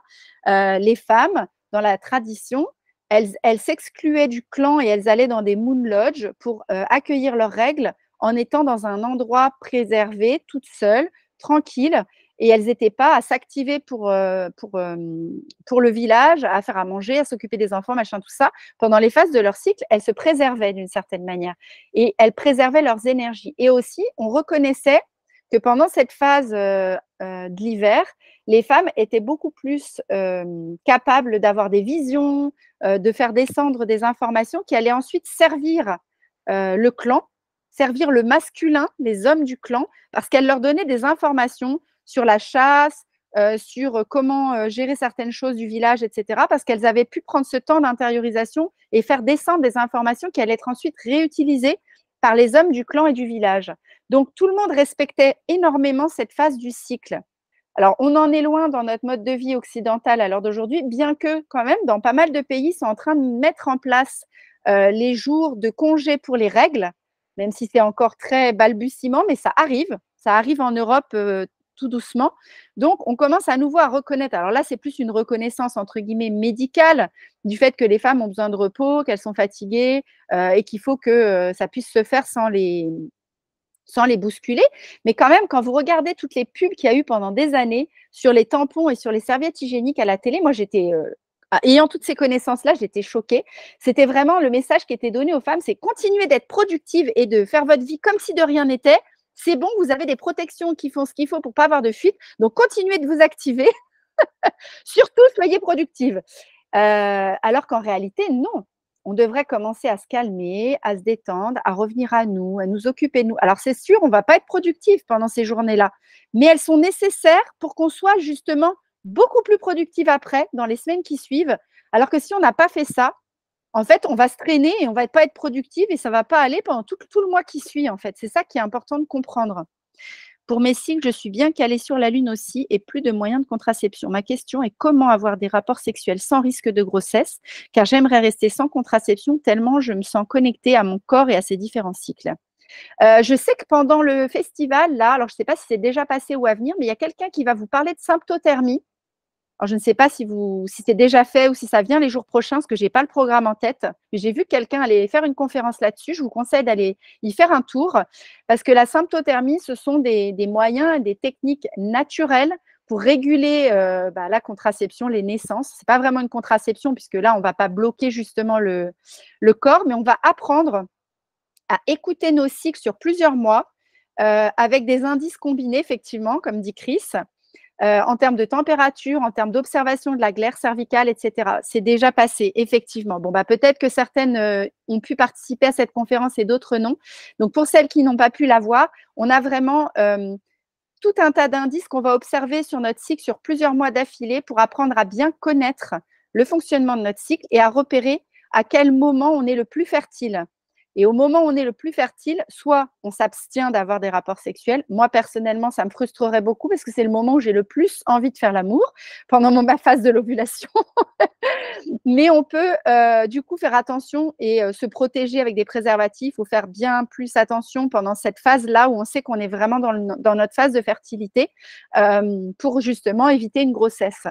les femmes, dans la tradition, elles s'excluaient du clan et elles allaient dans des moon lodges pour accueillir leurs règles en étant dans un endroit préservé, toutes seules, tranquilles, et elles n'étaient pas à s'activer pour le village, à faire à manger, à s'occuper des enfants, machin, tout ça. Pendant les phases de leur cycle, elles se préservaient d'une certaine manière et elles préservaient leurs énergies. Et aussi, on reconnaissait que pendant cette phase de l'hiver, les femmes étaient beaucoup plus capables d'avoir des visions, de faire descendre des informations qui allaient ensuite servir le clan, servir le masculin, les hommes du clan, parce qu'elles leur donnaient des informations sur la chasse, sur comment gérer certaines choses du village, etc., parce qu'elles avaient pu prendre ce temps d'intériorisation et faire descendre des informations qui allaient être ensuite réutilisées par les hommes du clan et du village. Donc, tout le monde respectait énormément cette phase du cycle. Alors, on en est loin dans notre mode de vie occidental à l'heure d'aujourd'hui, bien que quand même, dans pas mal de pays, ils sont en train de mettre en place les jours de congé pour les règles, même si c'est encore très balbutiement, mais ça arrive. Ça arrive en Europe tout doucement. Donc, on commence à nouveau à reconnaître. Alors là, c'est plus une reconnaissance, entre guillemets, médicale du fait que les femmes ont besoin de repos, qu'elles sont fatiguées et qu'il faut que ça puisse se faire sans les bousculer. Mais quand même, quand vous regardez toutes les pubs qu'il y a eu pendant des années sur les tampons et sur les serviettes hygiéniques à la télé, moi, ayant toutes ces connaissances-là, j'étais choquée. C'était vraiment le message qui était donné aux femmes, c'est continuer d'être productive et de faire votre vie comme si de rien n'était. C'est bon, vous avez des protections qui font ce qu'il faut pour ne pas avoir de fuite. Donc, continuez de vous activer. Surtout, soyez productive. Alors qu'en réalité, non. On devrait commencer à se calmer, à se détendre, à revenir à nous occuper de nous. Alors, c'est sûr, on ne va pas être productif pendant ces journées-là, mais elles sont nécessaires pour qu'on soit justement beaucoup plus productif après, dans les semaines qui suivent. Alors que si on n'a pas fait ça, en fait, on va se traîner et on ne va pas être productif et ça ne va pas aller pendant tout le mois qui suit, en fait. C'est ça qui est important de comprendre. Pour mes cycles, je suis bien calée sur la lune aussi et plus de moyens de contraception. Ma question est comment avoir des rapports sexuels sans risque de grossesse, car j'aimerais rester sans contraception tellement je me sens connectée à mon corps et à ses différents cycles. Je sais que pendant le festival, là, alors je ne sais pas si c'est déjà passé ou à venir, mais il y a quelqu'un qui va vous parler de symptothermie. Alors, je ne sais pas si c'est déjà fait ou si ça vient les jours prochains, parce que j'ai pas le programme en tête. Mais j'ai vu quelqu'un aller faire une conférence là-dessus. Je vous conseille d'aller y faire un tour, parce que la symptothermie, ce sont des moyens, des techniques naturelles pour réguler la contraception, les naissances. C'est pas vraiment une contraception, puisque là, on va pas bloquer justement le corps, mais on va apprendre à écouter nos cycles sur plusieurs mois, avec des indices combinés, effectivement, comme dit Chris, en termes de température, en termes d'observation de la glaire cervicale, etc. C'est déjà passé, effectivement. Bon, peut-être que certaines ont pu participer à cette conférence et d'autres non. Donc, pour celles qui n'ont pas pu la voir, on a vraiment tout un tas d'indices qu'on va observer sur notre cycle sur plusieurs mois d'affilée pour apprendre à bien connaître le fonctionnement de notre cycle et à repérer à quel moment on est le plus fertile. Et au moment où on est le plus fertile, soit on s'abstient d'avoir des rapports sexuels. Moi, personnellement, ça me frustrerait beaucoup parce que c'est le moment où j'ai le plus envie de faire l'amour pendant ma phase de l'ovulation. Mais on peut du coup faire attention et se protéger avec des préservatifs ou faire bien plus attention pendant cette phase-là où on sait qu'on est vraiment dans notre phase de fertilité pour justement éviter une grossesse.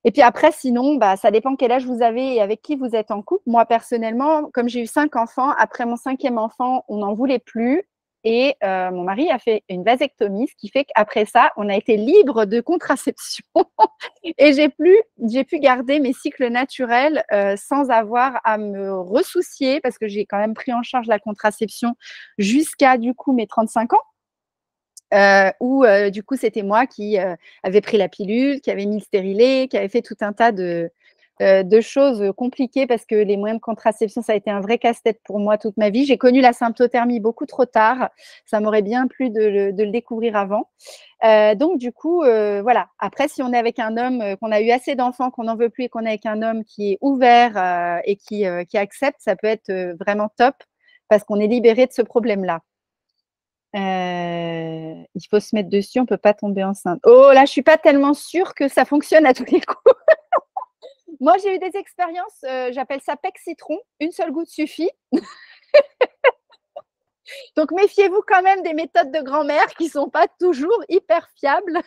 Et puis après, sinon, ça dépend quel âge vous avez et avec qui vous êtes en couple. Moi, personnellement, comme j'ai eu 5 enfants, après mon 5e enfant, on n'en voulait plus. Et mon mari a fait une vasectomie, ce qui fait qu'après ça, on a été libre de contraception. Et j'ai pu garder mes cycles naturels sans avoir à me ressoucier, parce que j'ai quand même pris en charge la contraception jusqu'à du coup mes 35 ans. Où du coup, c'était moi qui avait pris la pilule, qui avait mis le stérilet, qui avait fait tout un tas de choses compliquées parce que les moyens de contraception, ça a été un vrai casse-tête pour moi toute ma vie. J'ai connu la symptothermie beaucoup trop tard. Ça m'aurait bien plu de le découvrir avant. Donc, du coup, voilà. Après, si on est avec un homme, qu'on a eu assez d'enfants, qu'on n'en veut plus et qu'on est avec un homme qui est ouvert et qui accepte, ça peut être vraiment top parce qu'on est libéré de ce problème-là. Il faut se mettre dessus, on ne peut pas tomber enceinte. Oh là, je ne suis pas tellement sûre que ça fonctionne à tous les coups. Moi, j'ai eu des expériences, j'appelle ça pec citron, une seule goutte suffit. Donc, méfiez-vous quand même des méthodes de grand-mère qui ne sont pas toujours hyper fiables.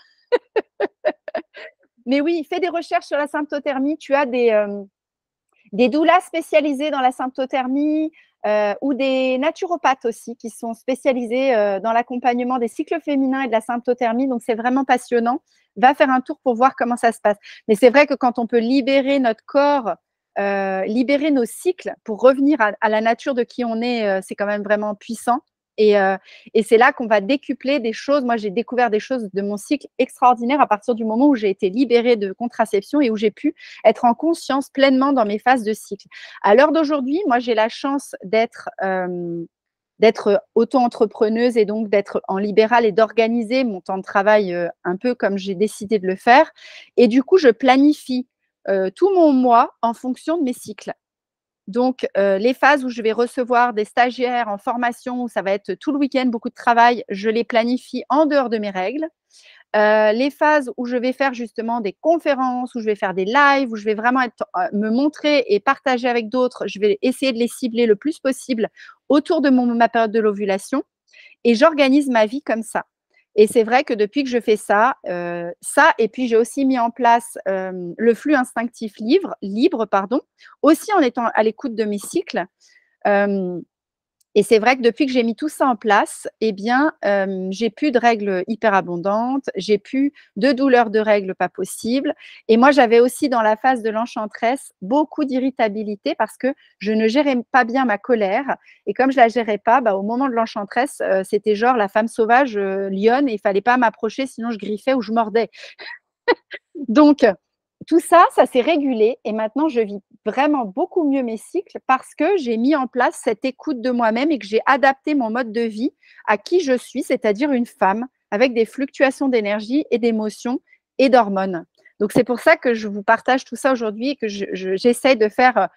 Mais oui, fais des recherches sur la symptothermie. Tu as des doulas spécialisées dans la symptothermie ou des naturopathes aussi qui sont spécialisés dans l'accompagnement des cycles féminins et de la symptothermie. Donc, c'est vraiment passionnant. Va faire un tour pour voir comment ça se passe. Mais c'est vrai que quand on peut libérer notre corps, libérer nos cycles pour revenir à la nature de qui on est, c'est quand même vraiment puissant. Et c'est là qu'on va décupler des choses. Moi, j'ai découvert des choses de mon cycle extraordinaires à partir du moment où j'ai été libérée de contraception et où j'ai pu être en conscience pleinement dans mes phases de cycle. À l'heure d'aujourd'hui, moi, j'ai la chance d'être auto-entrepreneuse et donc d'être en libéral et d'organiser mon temps de travail un peu comme j'ai décidé de le faire. Et du coup, je planifie tout mon mois en fonction de mes cycles. Donc, les phases où je vais recevoir des stagiaires en formation, où ça va être tout le week-end, beaucoup de travail, je les planifie en dehors de mes règles. Les phases où je vais faire justement des conférences, où je vais faire des lives, où je vais vraiment me montrer et partager avec d'autres, je vais essayer de les cibler le plus possible autour de ma période de l'ovulation et j'organise ma vie comme ça. Et c'est vrai que depuis que je fais ça, et puis j'ai aussi mis en place le flux instinctif libre, aussi en étant à l'écoute de mes cycles. Et c'est vrai que depuis que j'ai mis tout ça en place, eh bien, j'ai plus de règles hyper abondantes, j'ai plus de douleurs de règles pas possibles. Et moi, j'avais aussi dans la phase de l'enchantresse beaucoup d'irritabilité parce que je ne gérais pas bien ma colère. Et comme je la gérais pas, au moment de l'enchantresse, c'était genre la femme sauvage lionne et il fallait pas m'approcher sinon je griffais ou je mordais. Donc, tout ça, ça s'est régulé et maintenant je vis vraiment beaucoup mieux mes cycles parce que j'ai mis en place cette écoute de moi-même et que j'ai adapté mon mode de vie à qui je suis, c'est-à-dire une femme avec des fluctuations d'énergie et d'émotions et d'hormones. Donc, c'est pour ça que je vous partage tout ça aujourd'hui et que j'essaye de faire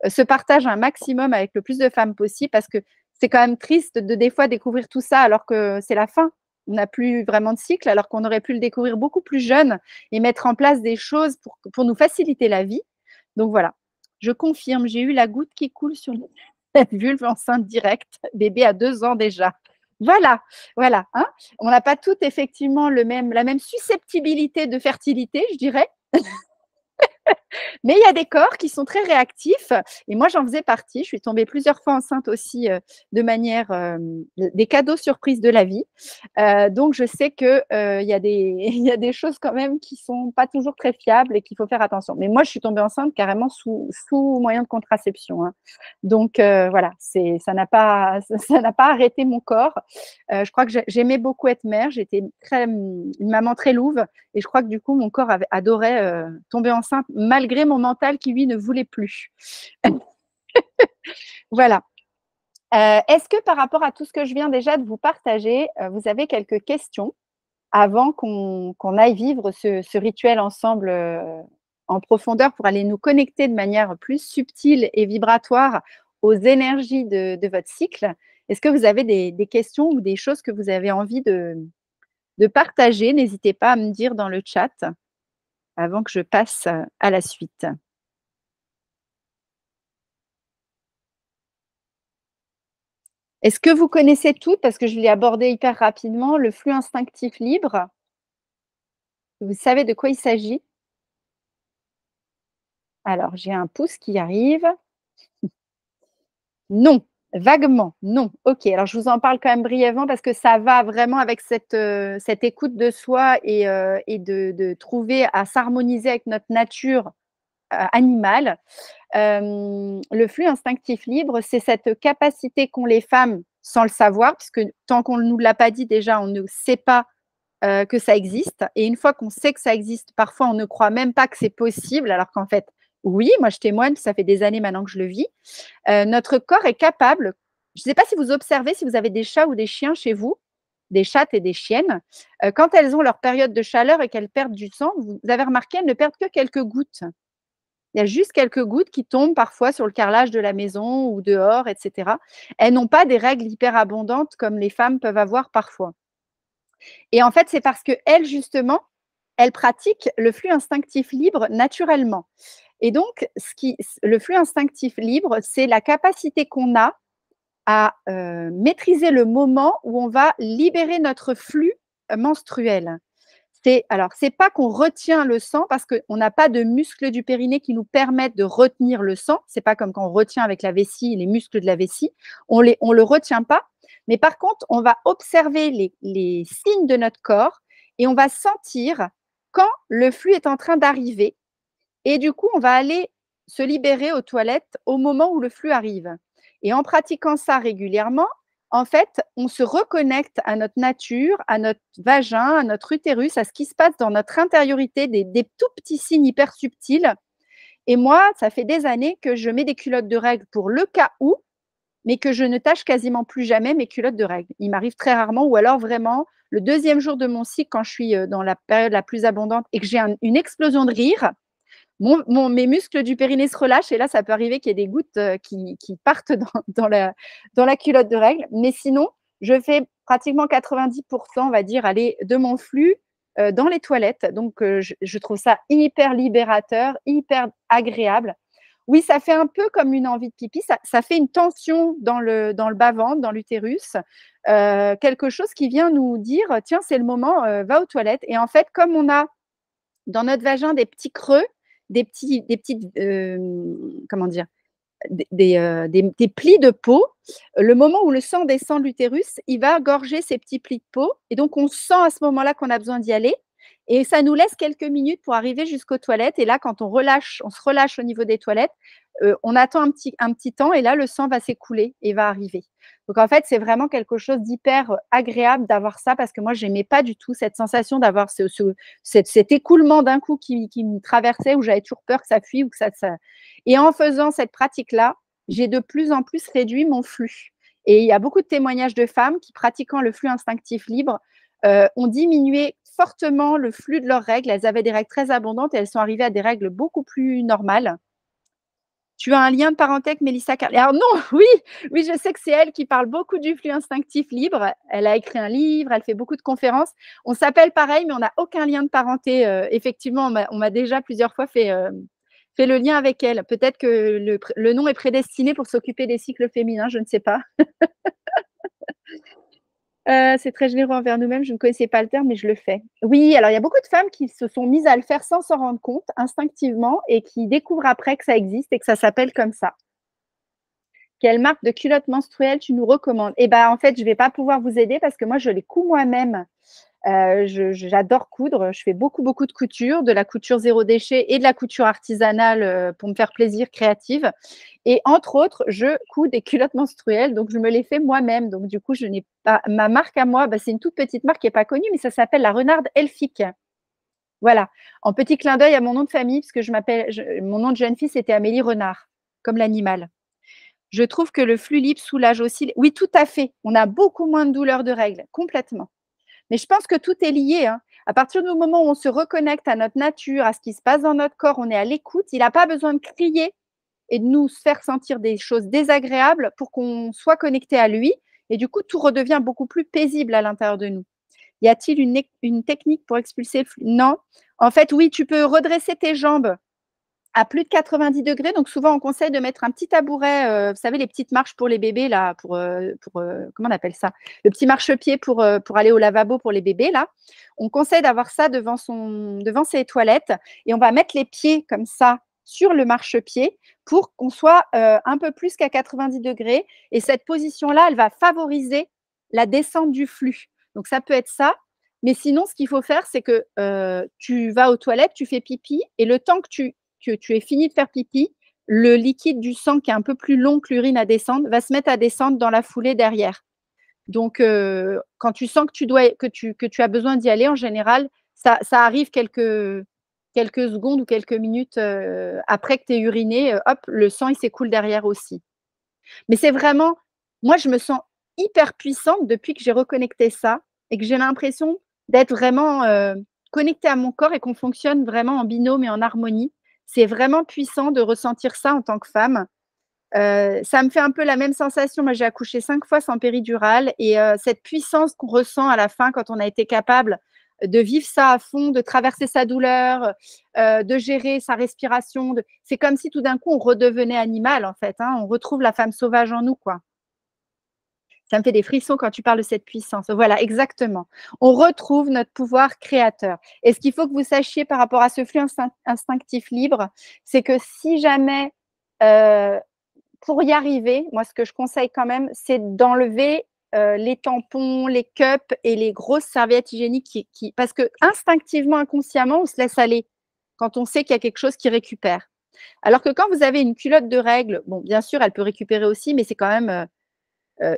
ce partage un maximum avec le plus de femmes possible parce que c'est quand même triste de des fois découvrir tout ça alors que c'est la fin. On n'a plus vraiment de cycle alors qu'on aurait pu le découvrir beaucoup plus jeune et mettre en place des choses pour nous faciliter la vie. Donc voilà, je confirme, j'ai eu la goutte qui coule sur le… Vulve enceinte directe, bébé à 2 ans déjà. Voilà, voilà, hein. On n'a pas toutes effectivement la même susceptibilité de fertilité, je dirais. Mais il y a des corps qui sont très réactifs et moi, j'en faisais partie. Je suis tombée plusieurs fois enceinte aussi, de manière, des cadeaux surprises de la vie. Donc je sais que, il y a des il y a des choses quand même qui sont pas toujours très fiables et qu'il faut faire attention. Mais moi, je suis tombée enceinte carrément sous moyen de contraception, hein. Donc voilà, c'est ça n'a pas arrêté mon corps. Je crois que j'aimais beaucoup être mère. J'étais une maman très louve et je crois que du coup, mon corps avait adorait, tomber enceinte malgré mon mental qui lui ne voulait plus. Voilà. Est-ce que par rapport à tout ce que je viens déjà de vous partager, vous avez quelques questions avant qu'on aille vivre ce rituel ensemble, en profondeur pour aller nous connecter de manière plus subtile et vibratoire aux énergies de votre cycle? Est-ce que vous avez des questions ou des choses que vous avez envie de partager? N'hésitez pas à me dire dans le chat avant que je passe, à la suite. Est-ce que vous connaissez toutes, parce que je l'ai abordé hyper rapidement, le flux instinctif libre? Vous savez de quoi il s'agit? Alors, j'ai un pouce qui arrive. Non, vaguement, non. OK, alors je vous en parle quand même brièvement parce que ça va vraiment avec cette écoute de soi et de trouver à s'harmoniser avec notre nature, animale. Le flux instinctif libre, c'est cette capacité qu'ont les femmes, sans le savoir, puisque tant qu'on ne nous l'a pas dit déjà, on ne sait pas, que ça existe et une fois qu'on sait que ça existe, parfois on ne croit même pas que c'est possible alors qu'en fait, oui, moi je témoigne, ça fait des années maintenant que je le vis. Notre corps est capable, je ne sais pas si vous observez, si vous avez des chats ou des chiens chez vous, des chattes et des chiennes, quand elles ont leur période de chaleur et qu'elles perdent du sang, vous avez remarqué, elles ne perdent que quelques gouttes. Il y a juste quelques gouttes qui tombent parfois sur le carrelage de la maison ou dehors et cetera. Elles n'ont pas des règles hyper abondantes comme les femmes peuvent avoir parfois et en fait, c'est parce qu'elles justement, elles pratiquent le flux instinctif libre naturellement et donc le flux instinctif libre, c'est la capacité qu'on a à, maîtriser le moment où on va libérer notre flux, menstruel. C'est pas qu'on retient le sang parce qu'on n'a pas de muscles du périnée qui nous permettent de retenir le sang. C'est pas comme quand on retient avec la vessie, les muscles de la vessie. On le retient pas, mais par contre, on va observer les signes de notre corps et on va sentir quand le flux est en train d'arriver et du coup, on va aller se libérer aux toilettes au moment où le flux arrive et en pratiquant ça régulièrement, en fait, on se reconnecte à notre nature, à notre vagin, à notre utérus, à ce qui se passe dans notre intériorité, des tout petits signes hyper subtils et moi, ça fait des années que je mets des culottes de règles pour le cas où, mais que je ne tâche quasiment plus jamais mes culottes de règles. Il m'arrive très rarement ou alors vraiment le 2e jour de mon cycle quand je suis, dans la période la plus abondante et que j'ai une explosion de rire, mes muscles du périnée se relâchent et là, ça peut arriver qu'il y ait des gouttes qui partent dans la culotte de règles. Mais sinon, je fais pratiquement 90%, on va dire, allez, de mon flux dans les toilettes. Donc, je trouve ça hyper libérateur, hyper agréable. Oui, ça fait un peu comme une envie de pipi. Ça fait une tension dans le bas-ventre, dans l'utérus, quelque chose qui vient nous dire: «Tiens, c'est le moment, va aux toilettes» et en fait, comme on a dans notre vagin des petits creux, des petites, comment dire? Des plis de peau. Le moment où le sang descend de l'utérus, il va gorger ces petits plis de peau et donc on sent à ce moment-là qu'on a besoin d'y aller et ça nous laisse quelques minutes pour arriver jusqu'aux toilettes et là, quand on se relâche au niveau des toilettes, on attend un petit temps et là, le sang va s'écouler et va arriver. Donc en fait, c'est vraiment quelque chose d'hyper, agréable d'avoir ça parce que moi, j'aimais pas du tout cette sensation d'avoir cet écoulement d'un coup qui me traversait où j'avais toujours peur que ça fuit ou que ça et en faisant cette pratique-là, j'ai de plus en plus réduit mon flux et il y a beaucoup de témoignages de femmes qui, pratiquant le flux instinctif libre, ont diminué fortement le flux de leurs règles. Elles avaient des règles très abondantes et elles sont arrivées à des règles beaucoup plus normales. Tu as un lien de parenté avec Mélissa Carlier? Alors non, oui, oui, je sais que c'est elle qui parle beaucoup du flux instinctif libre. Elle a écrit un livre, elle fait beaucoup de conférences. On s'appelle pareil, mais on n'a aucun lien de parenté. Effectivement, on m'a déjà plusieurs fois fait Fais le lien avec elle. Peut-être que le nom est prédestiné pour s'occuper des cycles féminins, je ne sais pas. C'est très généreux envers nous-mêmes, je ne connaissais pas le terme, mais je le fais. Oui, alors il y a beaucoup de femmes qui se sont mises à le faire sans s'en rendre compte, instinctivement et qui découvrent après que ça existe et que ça s'appelle comme ça. Quelle marque de culotte menstruelle tu nous recommandes? Eh ben, en fait, je vais pas pouvoir vous aider parce que moi, je les couds moi-même. J'adore coudre, je fais beaucoup, beaucoup de couture, de la couture zéro déchet et de la couture artisanale, pour me faire plaisir, créative et entre autres, je couds des culottes menstruelles, donc je me les fais moi-même. Donc du coup, je n'ai pas ma marque à moi, bah, c'est une toute petite marque qui est pas connue, mais ça s'appelle la Renarde Elfique. Voilà, en petit clin d'œil à mon nom de famille, parce que mon nom de jeune fille, c'était Amélie Renard, comme l'animal. Je trouve que le flux libre soulage aussi oui, tout à fait, on a beaucoup moins de douleurs de règles, complètement. Mais je pense que tout est lié, hein. À partir du moment où on se reconnecte à notre nature, à ce qui se passe dans notre corps, on est à l'écoute, il n'a pas besoin de crier et de nous faire sentir des choses désagréables pour qu'on soit connecté à lui et du coup, tout redevient beaucoup plus paisible à l'intérieur de nous. Y a-t-il une technique pour expulser le flux? Non. En fait, oui, tu peux redresser tes jambes à plus de 90 degrés. Donc, souvent, on conseille de mettre un petit tabouret, vous savez, les petites marches pour les bébés, là, comment on appelle ça? Le petit marchepied pour aller au lavabo pour les bébés, là. On conseille d'avoir ça devant ses toilettes et on va mettre les pieds comme ça sur le marchepied pour qu'on soit un peu plus qu'à 90 degrés. Et cette position-là, elle va favoriser la descente du flux. Donc, ça peut être ça. Mais sinon, ce qu'il faut faire, c'est que tu vas aux toilettes, tu fais pipi et le temps que tu aies fini de faire pipi, le liquide du sang qui est un peu plus long que l'urine à descendre va se mettre à descendre dans la foulée derrière. Donc, quand tu sens que tu as besoin d'y aller, en général, ça arrive quelques secondes ou quelques minutes après que tu aies uriné, hop, le sang il s'écoule derrière aussi. Mais c'est vraiment, moi je me sens hyper puissante depuis que j'ai reconnecté ça et que j'ai l'impression d'être vraiment connectée à mon corps et qu'on fonctionne vraiment en binôme et en harmonie. C'est vraiment puissant de ressentir ça en tant que femme. Ça me fait un peu la même sensation. Moi, j'ai accouché 5 fois sans péridurale et cette puissance qu'on ressent à la fin quand on a été capable de vivre ça à fond, de traverser sa douleur, de gérer sa respiration, c'est comme si tout d'un coup on redevenait animal en fait, hein. On retrouve la femme sauvage en nous, quoi. Ça me fait des frissons quand tu parles de cette puissance. Voilà, exactement. On retrouve notre pouvoir créateur et ce qu'il faut que vous sachiez par rapport à ce flux instinctif libre, c'est que si jamais, heu pour y arriver, moi, ce que je conseille quand même, c'est d'enlever, les tampons, les cups et les grosses serviettes hygiéniques qui parce qu'instinctivement, inconsciemment, on se laisse aller quand on sait qu'il y a quelque chose qui récupère. Alors que quand vous avez une culotte de règles, bon, bien sûr, elle peut récupérer aussi, mais c'est quand même,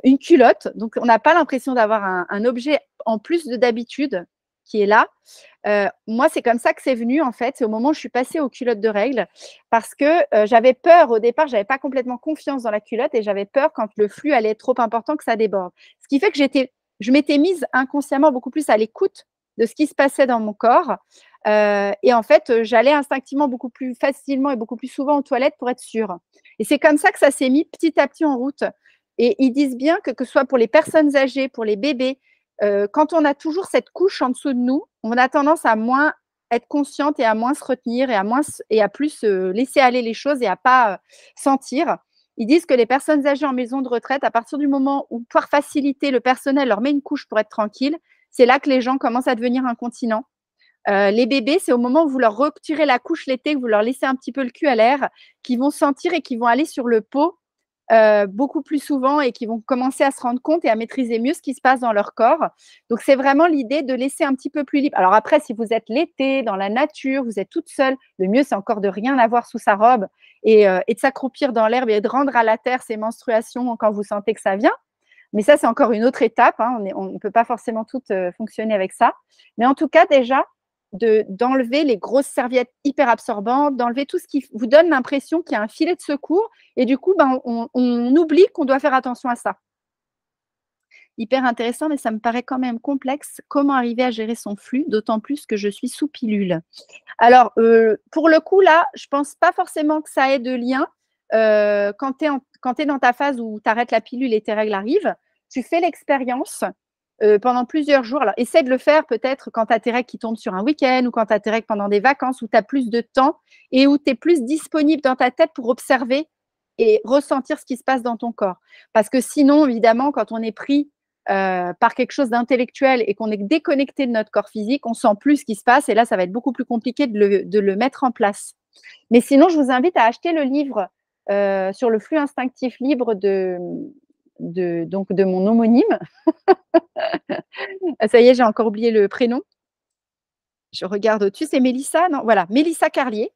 une culotte, donc on n'a pas l'impression d'avoir un objet en plus de d'habitude qui est là. Moi, c'est comme ça que c'est venu en fait, c'est au moment où je suis passée aux culottes de règles parce que, j'avais peur au départ, j'avais pas complètement confiance dans la culotte et j'avais peur quand le flux allait être trop important que ça déborde. Ce qui fait que je m'étais mise inconsciemment beaucoup plus à l'écoute de ce qui se passait dans mon corps, et en fait, j'allais instinctivement beaucoup plus facilement et beaucoup plus souvent aux toilettes pour être sûre et c'est comme ça que ça s'est mis petit à petit en route et ils disent bien que ce soit pour les personnes âgées, pour les bébés, quand on a toujours cette couche en dessous de nous, on a tendance à moins être consciente et à moins se retenir et à plus, laisser aller les choses et à pas, sentir. Ils disent que les personnes âgées en maison de retraite, à partir du moment où, par facilité, le personnel leur met une couche pour être tranquille, c'est là que les gens commencent à devenir incontinents. Les bébés, c'est au moment où vous leur retirez la couche l'été, que vous leur laissez un petit peu le cul à l'air, qu'ils vont sentir et qu'ils vont aller sur le pot beaucoup plus souvent et qui vont commencer à se rendre compte et à maîtriser mieux ce qui se passe dans leur corps. Donc, c'est vraiment l'idée de laisser un petit peu plus libre. Alors après, si vous êtes l'été, dans la nature, vous êtes toute seule, le mieux, c'est encore de rien avoir sous sa robe et de s'accroupir dans l'herbe et de rendre à la terre ses menstruations quand vous sentez que ça vient. Mais ça, c'est encore une autre étape, hein. On ne peut pas forcément toutes fonctionner avec ça. Mais en tout cas, déjà, d'enlever les grosses serviettes hyper absorbantes, d'enlever tout ce qui vous donne l'impression qu'il y a un filet de secours et du coup, ben, on oublie qu'on doit faire attention à ça. Hyper intéressant, mais ça me paraît quand même complexe. Comment arriver à gérer son flux, d'autant plus que je suis sous pilule? Alors, pour le coup, là, je pense pas forcément que ça ait de lien. Quand tu es dans ta phase où tu arrêtes la pilule et tes règles arrivent, tu fais l'expérience. pendant plusieurs jours. Alors, essaie de le faire peut-être quand tu as tes règles qui tombent sur un week-end ou quand tu as tes règles pendant des vacances où tu as plus de temps et où tu es plus disponible dans ta tête pour observer et ressentir ce qui se passe dans ton corps. Parce que sinon, évidemment, quand on est pris par quelque chose d'intellectuel et qu'on est déconnecté de notre corps physique, on sent plus ce qui se passe et là, ça va être beaucoup plus compliqué de le mettre en place. Mais sinon, je vous invite à acheter le livre sur le flux instinctif libre donc de mon homonyme. Ça y est, j'ai encore oublié le prénom. Je regarde au-dessus, c'est Mélissa, non? Voilà, Mélissa Carlier.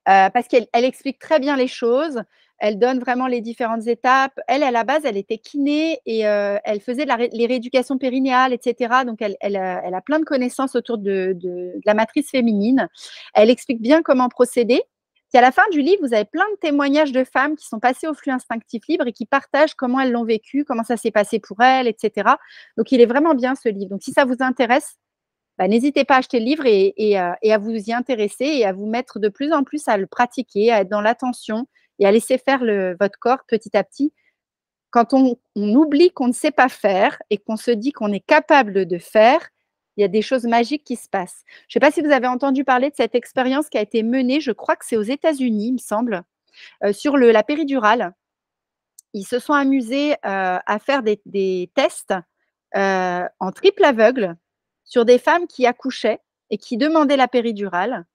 Parce qu'elle explique très bien les choses. Elle donne vraiment les différentes étapes. Elle, à la base, elle était kiné et elle faisait les rééducations périnéales, et cetera. Donc, elle a plein de connaissances autour de la matrice féminine. Elle explique bien comment procéder. Puis à la fin du livre, vous avez plein de témoignages de femmes qui sont passées au flux instinctif libre et qui partagent comment elles l'ont vécu, comment ça s'est passé pour elles, et cetera. Donc, il est vraiment bien ce livre. Donc, si ça vous intéresse, bah, n'hésitez pas à acheter le livre et à vous y intéresser et à vous mettre de plus en plus à le pratiquer, à être dans l'attention et à laisser faire votre corps petit à petit. Quand on oublie qu'on ne sait pas faire et qu'on se dit qu'on est capable de faire, il y a des choses magiques qui se passent. Je ne sais pas si vous avez entendu parler de cette expérience qui a été menée, je crois que c'est aux États-Unis, il me semble, sur la péridurale. Ils se sont amusés à faire des tests en triple aveugle sur des femmes qui accouchaient et qui demandaient la péridurale.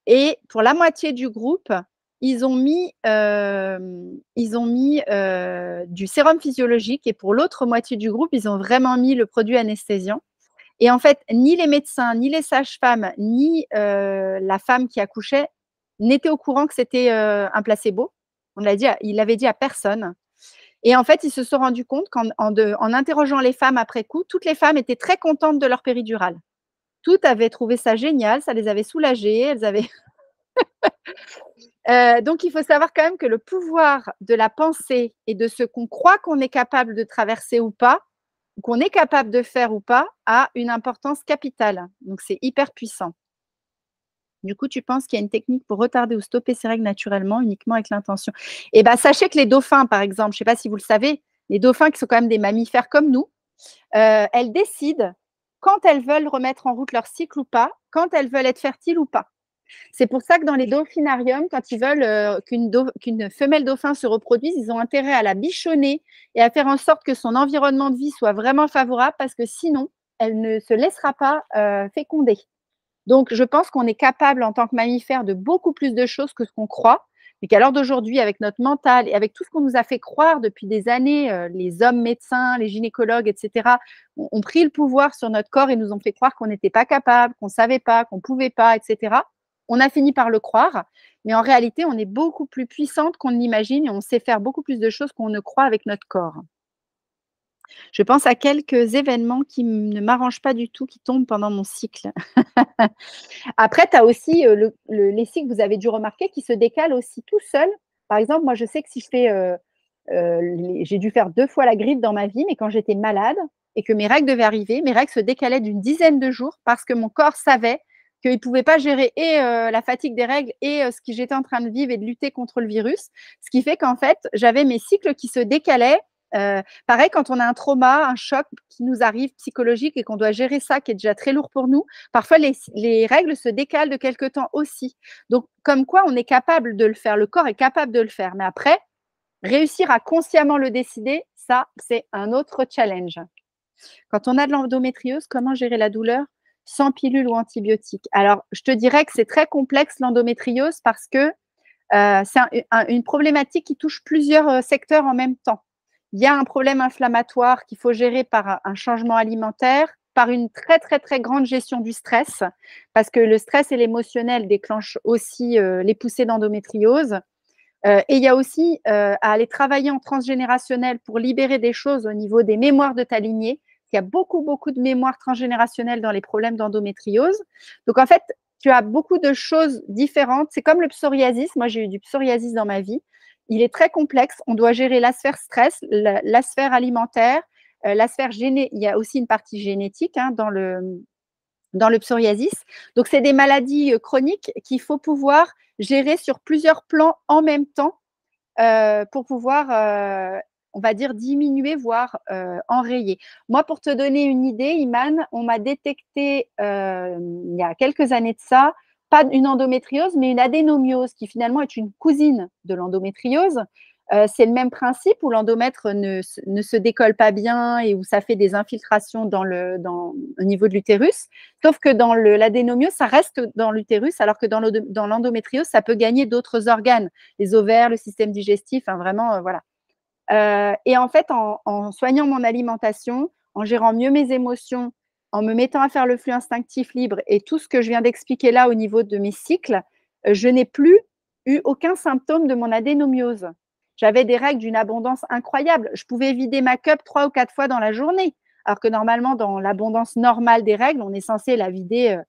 Et pour la moitié du groupe, ils ont mis du sérum physiologique et pour l'autre moitié du groupe, ils ont vraiment mis le produit anesthésiant. Et en fait, ni les médecins, ni les sages-femmes, ni la femme qui accouchait n'étaient au courant que c'était un placebo. Il l'avait dit à personne. Et en fait, ils se sont rendus compte qu'en interrogeant les femmes après coup, toutes les femmes étaient très contentes de leur péridurale. Toutes avaient trouvé ça génial, ça les avait soulagées, elles avaient donc il faut savoir quand même que le pouvoir de la pensée et de ce qu'on croit qu'on est capable de traverser ou pas, qu'on est capable de faire ou pas, a une importance capitale. Donc c'est hyper puissant. Du coup, tu penses qu'il y a une technique pour retarder ou stopper ces règles naturellement, uniquement avec l'intention? Eh bien, sachez que les dauphins, par exemple, je ne sais pas si vous le savez, les dauphins qui sont quand même des mammifères comme nous, elles décident quand elles veulent remettre en route leur cycle ou pas, quand elles veulent être fertiles ou pas. C'est pour ça que dans les dauphinariums, quand ils veulent qu'une femelle dauphin se reproduise, ils ont intérêt à la bichonner et à faire en sorte que son environnement de vie soit vraiment favorable parce que sinon, elle ne se laissera pas féconder. Donc, je pense qu'on est capable en tant que mammifère de beaucoup plus de choses que ce qu'on croit, mais qu'à l'heure d'aujourd'hui, avec notre mental et avec tout ce qu'on nous a fait croire depuis des années, les hommes médecins, les gynécologues, etc., ont pris le pouvoir sur notre corps et nous ont fait croire qu'on n'était pas capable, qu'on ne savait pas, qu'on ne pouvait pas, etc. On a fini par le croire, mais en réalité, on est beaucoup plus puissante qu'on ne l'imagine et on sait faire beaucoup plus de choses qu'on ne croit avec notre corps. Je pense à quelques événements qui ne m'arrangent pas du tout, qui tombent pendant mon cycle. Après, tu as aussi les cycles, vous avez dû remarquer, qui se décalent aussi tout seuls. Par exemple, moi, je sais que si je fais, j'ai dû faire 2 fois la grippe dans ma vie, mais quand j'étais malade et que mes règles devaient arriver, mes règles se décalaient d'une dizaine de jours parce que mon corps savait qu'il ne pouvait pas gérer et la fatigue des règles et ce que j'étais en train de vivre et de lutter contre le virus. Ce qui fait qu'en fait, j'avais mes cycles qui se décalaient. Pareil, quand on a un trauma, un choc qui nous arrive psychologique et qu'on doit gérer ça, qui est déjà très lourd pour nous, parfois les règles se décalent de quelque temps aussi. Donc, comme quoi on est capable de le faire, le corps est capable de le faire. Mais après, réussir à consciemment le décider, ça, c'est un autre challenge. Quand on a de l'endométriose, comment gérer la douleur sans pilule ou antibiotiques? Alors, je te dirais que c'est très complexe l'endométriose parce que c'est une problématique qui touche plusieurs secteurs en même temps. Il y a un problème inflammatoire qu'il faut gérer par un changement alimentaire, par une très, très, très grande gestion du stress, parce que le stress et l'émotionnel déclenchent aussi les poussées d'endométriose. Et il y a aussi à aller travailler en transgénérationnel pour libérer des choses au niveau des mémoires de ta lignée. Il y a beaucoup, beaucoup de mémoires transgénérationnelles dans les problèmes d'endométriose. Donc, en fait, tu as beaucoup de choses différentes. C'est comme le psoriasis. Moi, j'ai eu du psoriasis dans ma vie. Il est très complexe. On doit gérer la sphère stress, la sphère alimentaire, la sphère génétique. Il y a aussi une partie génétique dans le psoriasis. Donc, c'est des maladies chroniques qu'il faut pouvoir gérer sur plusieurs plans en même temps pour pouvoir on va dire, diminuer, voire enrayer. Moi, pour te donner une idée, Iman, on m'a détecté il y a quelques années de ça, pas une endométriose, mais une adénomiose, qui finalement est une cousine de l'endométriose. C'est le même principe où l'endomètre ne se décolle pas bien et où ça fait des infiltrations au niveau de l'utérus. Sauf que dans l'adénomiose, ça reste dans l'utérus, alors que dans l'endométriose, ça peut gagner d'autres organes, les ovaires, le système digestif, hein, vraiment, voilà. Et en fait, en soignant mon alimentation, en gérant mieux mes émotions, en me mettant à faire le flux instinctif libre et tout ce que je viens d'expliquer là au niveau de mes cycles, je n'ai plus eu aucun symptôme de mon adénomiose. J'avais des règles d'une abondance incroyable. Je pouvais vider ma cup 3 ou 4 fois dans la journée, alors que normalement, dans l'abondance normale des règles, on est censé la vider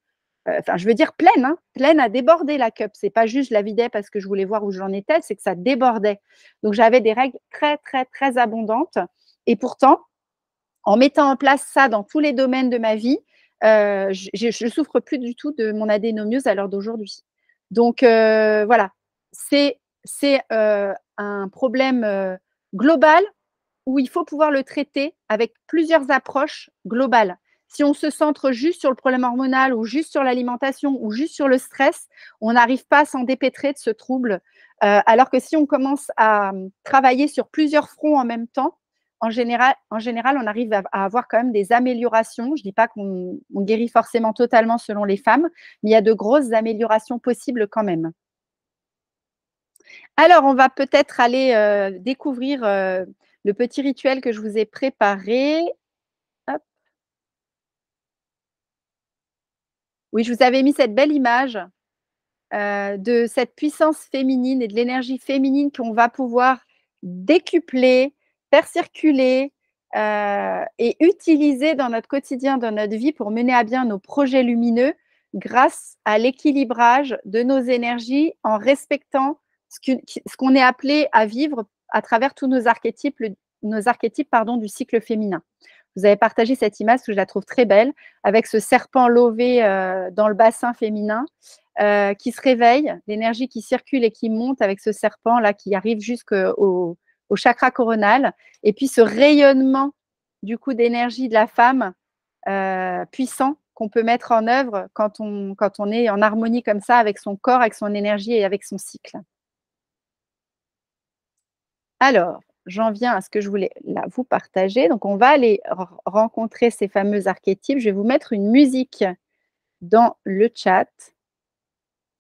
enfin, je veux dire pleine, hein, pleine à déborder la cup. C'est pas juste je la vidais parce que je voulais voir où j'en étais, c'est que ça débordait. Donc j'avais des règles très, très, très abondantes. Et pourtant, en mettant en place ça dans tous les domaines de ma vie, je souffre plus du tout de mon adénomiose à l'heure d'aujourd'hui. Donc voilà, c'est un problème global où il faut pouvoir le traiter avec plusieurs approches globales. Si on se centre juste sur le problème hormonal ou juste sur l'alimentation ou juste sur le stress, on n'arrive pas à s'en dépêtrer de ce trouble. Alors que si on commence à travailler sur plusieurs fronts en même temps, en général, on arrive à avoir quand même des améliorations. Je ne dis pas qu'on guérit forcément totalement selon les femmes, mais il y a de grosses améliorations possibles quand même. Alors, on va peut-être aller découvrir le petit rituel que je vous ai préparé. Hop. Oui, je vous avais mis cette belle image de cette puissance féminine et de l'énergie féminine qu'on va pouvoir décupler, faire circuler et utiliser dans notre quotidien, dans notre vie pour mener à bien nos projets lumineux grâce à l'équilibrage de nos énergies en respectant ce qu'on est appelé à vivre à travers tous nos archétypes pardon, du cycle féminin. Vous avez partagé cette image que je la trouve très belle, avec ce serpent lové dans le bassin féminin qui se réveille, l'énergie qui circule et qui monte avec ce serpent là qui arrive jusqu'au chakra coronal, et puis ce rayonnement du coup d'énergie de la femme puissant qu'on peut mettre en œuvre quand on est en harmonie comme ça avec son corps, avec son énergie et avec son cycle. Alors, j'en viens à ce que je voulais là vous partager. Donc, on va aller rencontrer ces fameux archétypes. Je vais vous mettre une musique dans le chat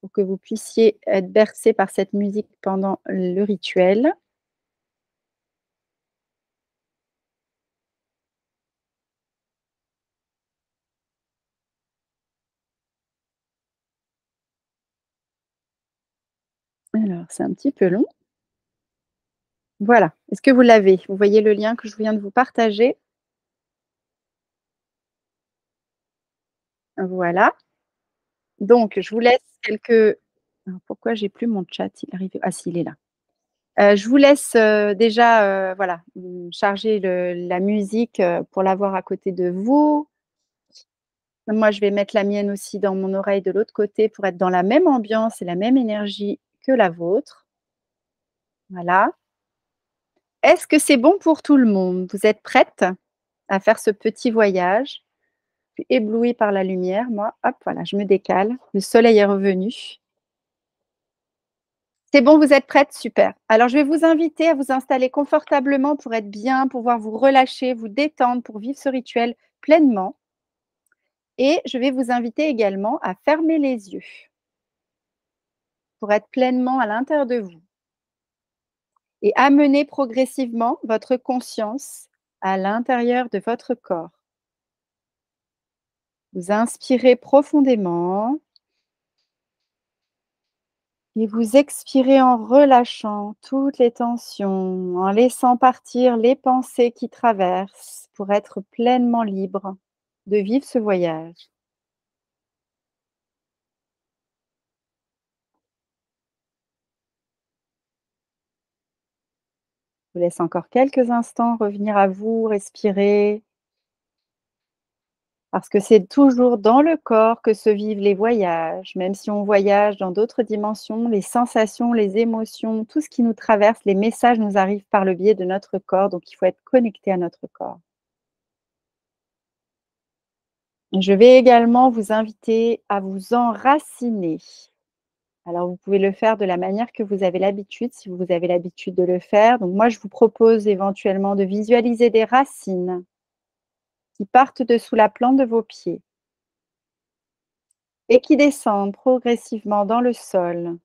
pour que vous puissiez être bercé par cette musique pendant le rituel. Alors, c'est un petit peu long. Voilà. Est-ce que vous l'avez? Vous voyez le lien que je viens de vous partager? Voilà. Donc, je vous laisse quelques. Alors, pourquoi j'ai plus mon chat? Il arrive. Ah, si, il est là. Je vous laisse déjà voilà, charger la musique pour l'avoir à côté de vous. Moi, je vais mettre la mienne aussi dans mon oreille de l'autre côté pour être dans la même ambiance et la même énergie que la vôtre. Voilà. Est-ce que c'est bon pour tout le monde? Vous êtes prête à faire ce petit voyage? Je suis éblouie par la lumière, moi. Hop, voilà, je me décale. Le soleil est revenu. C'est bon, vous êtes prête? Super. Alors, je vais vous inviter à vous installer confortablement pour être bien, pouvoir vous relâcher, vous détendre pour vivre ce rituel pleinement. Et je vais vous inviter également à fermer les yeux pour être pleinement à l'intérieur de vous et amener progressivement votre conscience à l'intérieur de votre corps. Vous inspirez profondément et vous expirez en relâchant toutes les tensions, en laissant partir les pensées qui traversent pour être pleinement libre de vivre ce voyage. Je vous laisse encore quelques instants revenir à vous, respirer, Parce que c'est toujours dans le corps que se vivent les voyages. Même si on voyage dans d'autres dimensions, les sensations, les émotions, tout ce qui nous traverse, les messages nous arrivent par le biais de notre corps, donc il faut être connecté à notre corps. Je vais également vous inviter à vous enraciner. Alors vous pouvez le faire de la manière que vous avez l'habitude, si vous avez l'habitude de le faire. Donc moi, je vous propose éventuellement de visualiser des racines qui partent de sous la plante de vos pieds et qui descendent progressivement dans le sol.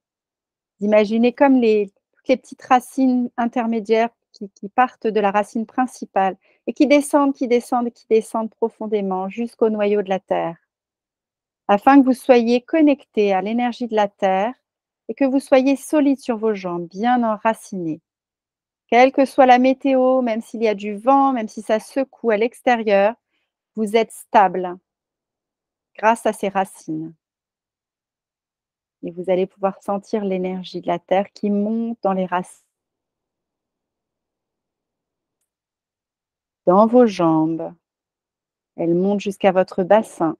Imaginez comme toutes les petites racines intermédiaires qui partent de la racine principale et qui descendent, qui descendent, qui descendent profondément jusqu'au noyau de la terre, afin que vous soyez connecté à l'énergie de la terre et que vous soyez solide sur vos jambes, bien enracinés. Quelle que soit la météo, même s'il y a du vent, même si ça secoue à l'extérieur, vous êtes stable grâce à ces racines. Et vous allez pouvoir sentir l'énergie de la terre qui monte dans les racines, dans vos jambes. Elle monte jusqu'à votre bassin,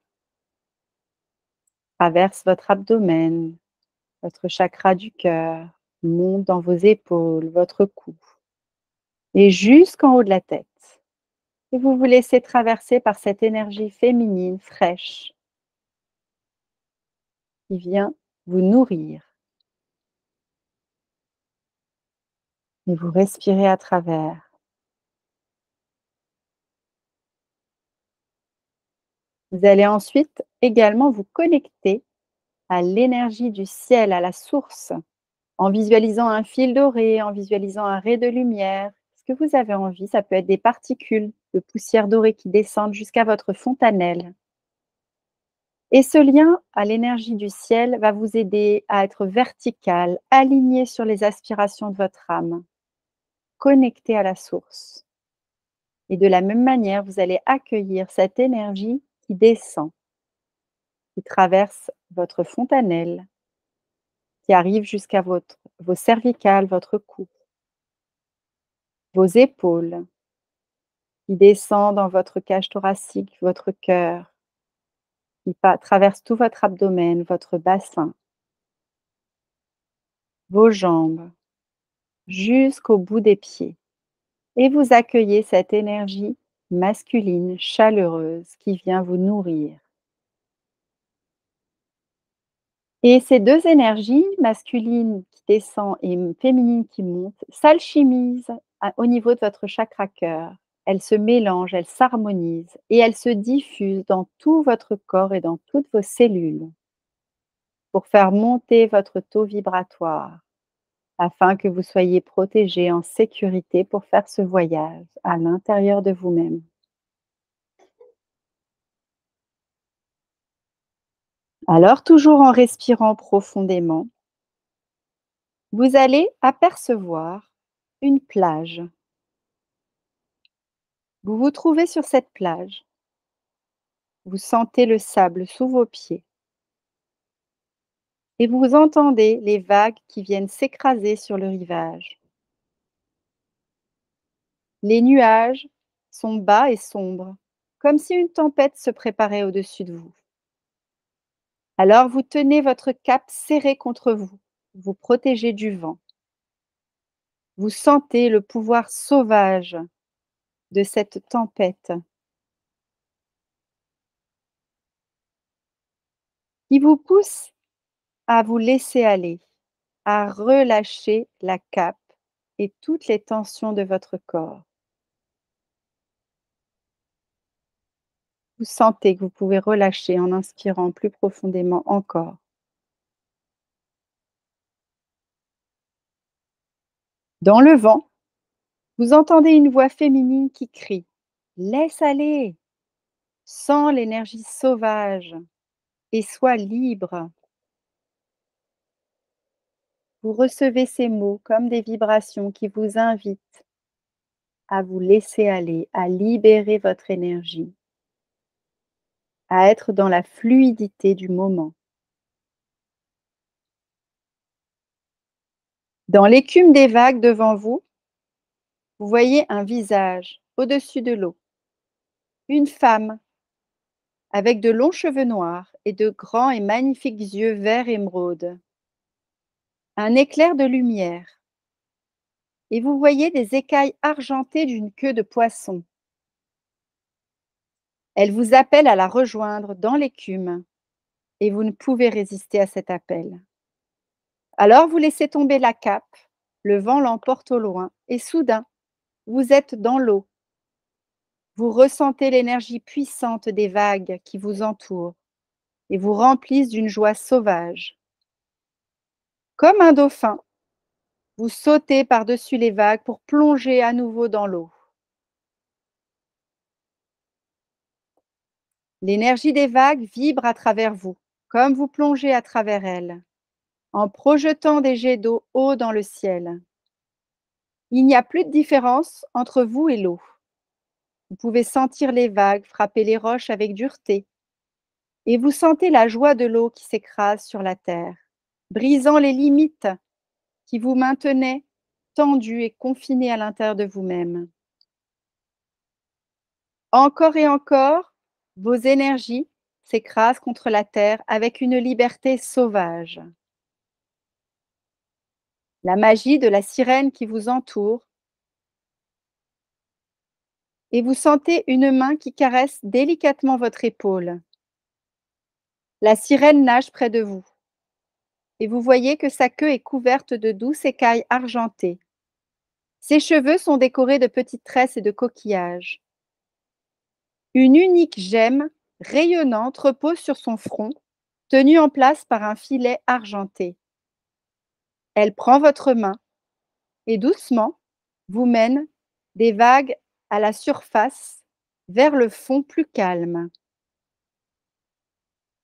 traverse votre abdomen, votre chakra du cœur, monte dans vos épaules, votre cou et jusqu'en haut de la tête. Et vous vous laissez traverser par cette énergie féminine fraîche qui vient vous nourrir. Et vous respirez à travers. Vous allez ensuite également vous connecter à l'énergie du ciel, à la source, en visualisant un fil doré, en visualisant un ray de lumière. Ce que vous avez envie, ça peut être des particules de poussière dorée qui descendent jusqu'à votre fontanelle. Et ce lien à l'énergie du ciel va vous aider à être vertical, aligné sur les aspirations de votre âme, connecté à la source. Et de la même manière, vous allez accueillir cette énergie qui descend, qui traverse votre fontanelle, qui arrive jusqu'à vos cervicales, votre cou, vos épaules, qui descend dans votre cage thoracique, votre cœur, qui traverse tout votre abdomen, votre bassin, vos jambes, jusqu'au bout des pieds. Et vous accueillez cette énergie masculine, chaleureuse, qui vient vous nourrir. Et ces deux énergies, masculine qui descend et féminine qui monte, s'alchimisent au niveau de votre chakra cœur. Elles se mélangent, elles s'harmonisent et elles se diffusent dans tout votre corps et dans toutes vos cellules pour faire monter votre taux vibratoire afin que vous soyez protégé en sécurité pour faire ce voyage à l'intérieur de vous-même. Alors, toujours en respirant profondément, vous allez apercevoir une plage. Vous vous trouvez sur cette plage. Vous sentez le sable sous vos pieds et vous entendez les vagues qui viennent s'écraser sur le rivage. Les nuages sont bas et sombres, comme si une tempête se préparait au-dessus de vous. Alors vous tenez votre cape serrée contre vous, vous protégez du vent. Vous sentez le pouvoir sauvage de cette tempête qui vous pousse à vous laisser aller, à relâcher la cape et toutes les tensions de votre corps. Vous sentez que vous pouvez relâcher en inspirant plus profondément encore. Dans le vent, vous entendez une voix féminine qui crie: «Laisse aller, sens l'énergie sauvage et sois libre». Vous recevez ces mots comme des vibrations qui vous invitent à vous laisser aller, à libérer votre énergie, à être dans la fluidité du moment. Dans l'écume des vagues devant vous, vous voyez un visage au-dessus de l'eau, une femme avec de longs cheveux noirs et de grands et magnifiques yeux vert émeraude. Un éclair de lumière, et vous voyez des écailles argentées d'une queue de poisson. Elle vous appelle à la rejoindre dans l'écume, et vous ne pouvez résister à cet appel. Alors vous laissez tomber la cape, le vent l'emporte au loin, et soudain, vous êtes dans l'eau. Vous ressentez l'énergie puissante des vagues qui vous entourent et vous remplissent d'une joie sauvage. Comme un dauphin, vous sautez par-dessus les vagues pour plonger à nouveau dans l'eau. L'énergie des vagues vibre à travers vous, comme vous plongez à travers elles, en projetant des jets d'eau haut dans le ciel. Il n'y a plus de différence entre vous et l'eau. Vous pouvez sentir les vagues frapper les roches avec dureté, et vous sentez la joie de l'eau qui s'écrase sur la terre, brisant les limites qui vous maintenaient tendu et confiné à l'intérieur de vous-même. Encore et encore, vos énergies s'écrasent contre la terre avec une liberté sauvage. La magie de la sirène qui vous entoure, et vous sentez une main qui caresse délicatement votre épaule. La sirène nage près de vous, et vous voyez que sa queue est couverte de douces écailles argentées. Ses cheveux sont décorés de petites tresses et de coquillages. Une unique gemme rayonnante repose sur son front, tenue en place par un filet argenté. Elle prend votre main et doucement vous mène des vagues à la surface vers le fond plus calme.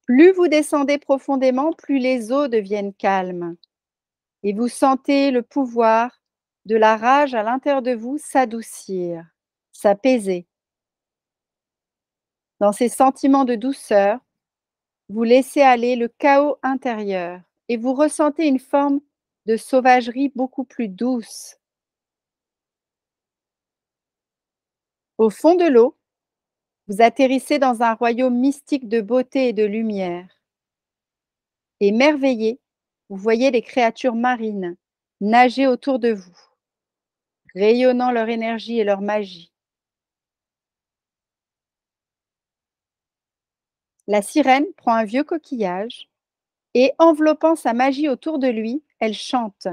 Plus vous descendez profondément, plus les eaux deviennent calmes et vous sentez le pouvoir de la rage à l'intérieur de vous s'adoucir, s'apaiser. Dans ces sentiments de douceur, vous laissez aller le chaos intérieur et vous ressentez une forme de sauvagerie beaucoup plus douce. Au fond de l'eau, vous atterrissez dans un royaume mystique de beauté et de lumière. Émerveillé, vous voyez les créatures marines nager autour de vous, rayonnant leur énergie et leur magie. La sirène prend un vieux coquillage et, enveloppant sa magie autour de lui, elle chante.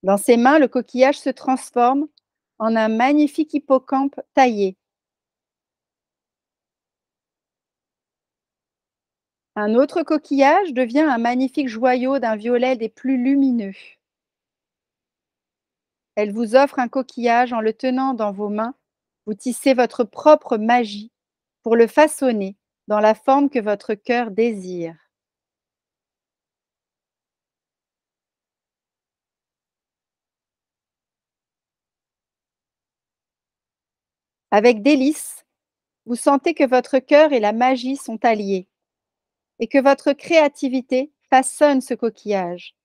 Dans ses mains, le coquillage se transforme en un magnifique hippocampe taillé. Un autre coquillage devient un magnifique joyau d'un violet des plus lumineux. Elle vous offre un coquillage en le tenant dans vos mains. Vous tissez votre propre magie pour le façonner dans la forme que votre cœur désire. Avec délice, vous sentez que votre cœur et la magie sont alliés et que votre créativité façonne ce coquillage.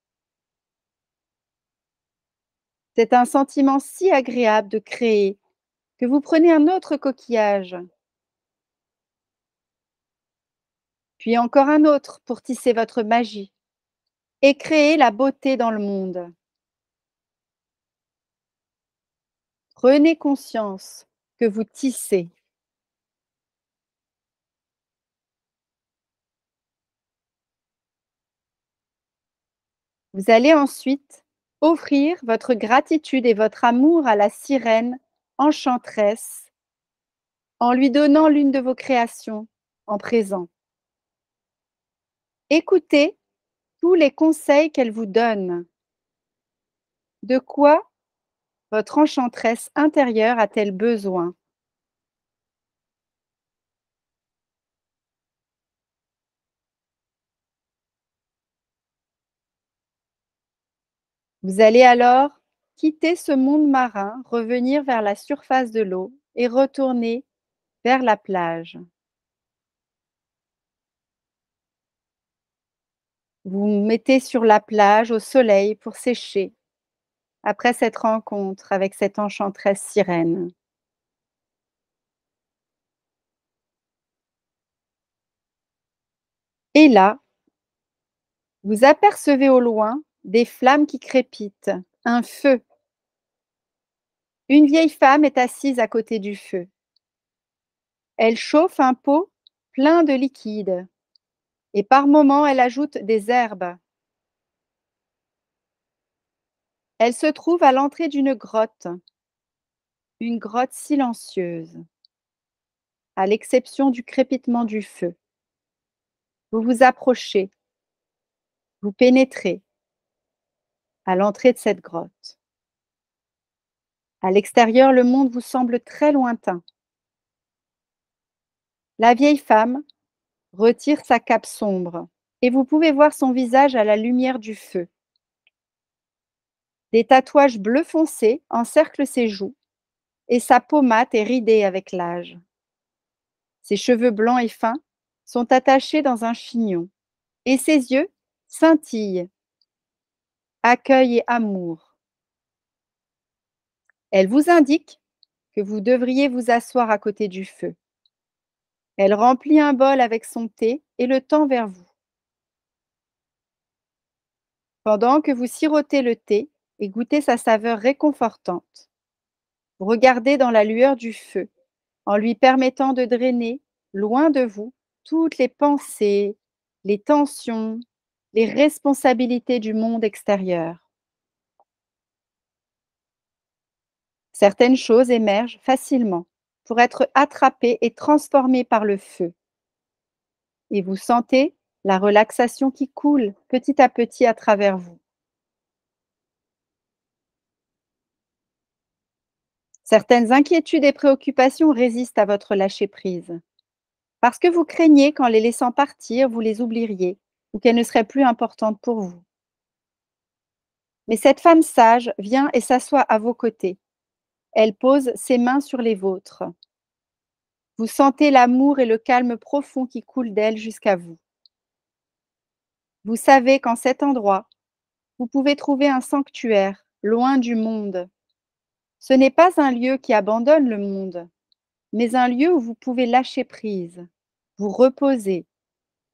C'est un sentiment si agréable de créer que vous prenez un autre coquillage, puis encore un autre pour tisser votre magie et créer la beauté dans le monde. Prenez conscience que vous tissez. Vous allez ensuite offrir votre gratitude et votre amour à la sirène enchanteresse en lui donnant l'une de vos créations en présent. Écoutez tous les conseils qu'elle vous donne. De quoi votre enchanteresse intérieure a-t-elle besoin? Vous allez alors quitter ce monde marin, revenir vers la surface de l'eau et retourner vers la plage. Vous vous mettez sur la plage au soleil pour sécher après cette rencontre avec cette enchanteresse sirène. Et là, vous apercevez au loin des flammes qui crépitent, un feu. Une vieille femme est assise à côté du feu. Elle chauffe un pot plein de liquide et par moments elle ajoute des herbes. Elle se trouve à l'entrée d'une grotte, une grotte silencieuse, à l'exception du crépitement du feu. Vous vous approchez, vous pénétrez à l'entrée de cette grotte. À l'extérieur, le monde vous semble très lointain. La vieille femme retire sa cape sombre et vous pouvez voir son visage à la lumière du feu. Des tatouages bleu foncé encerclent ses joues et sa peau mate est ridée avec l'âge. Ses cheveux blancs et fins sont attachés dans un chignon et ses yeux scintillent, accueil et amour. Elle vous indique que vous devriez vous asseoir à côté du feu. Elle remplit un bol avec son thé et le tend vers vous. Pendant que vous sirotez le thé et goûtez sa saveur réconfortante, vous regardez dans la lueur du feu en lui permettant de drainer, loin de vous, toutes les pensées, les tensions, les responsabilités du monde extérieur. Certaines choses émergent facilement pour être attrapées et transformées par le feu. Et vous sentez la relaxation qui coule petit à petit à travers vous. Certaines inquiétudes et préoccupations résistent à votre lâcher-prise, parce que vous craignez qu'en les laissant partir, vous les oublieriez ou qu'elles ne seraient plus importantes pour vous. Mais cette femme sage vient et s'assoit à vos côtés. Elle pose ses mains sur les vôtres. Vous sentez l'amour et le calme profond qui coulent d'elle jusqu'à vous. Vous savez qu'en cet endroit, vous pouvez trouver un sanctuaire, loin du monde. Ce n'est pas un lieu qui abandonne le monde, mais un lieu où vous pouvez lâcher prise, vous reposer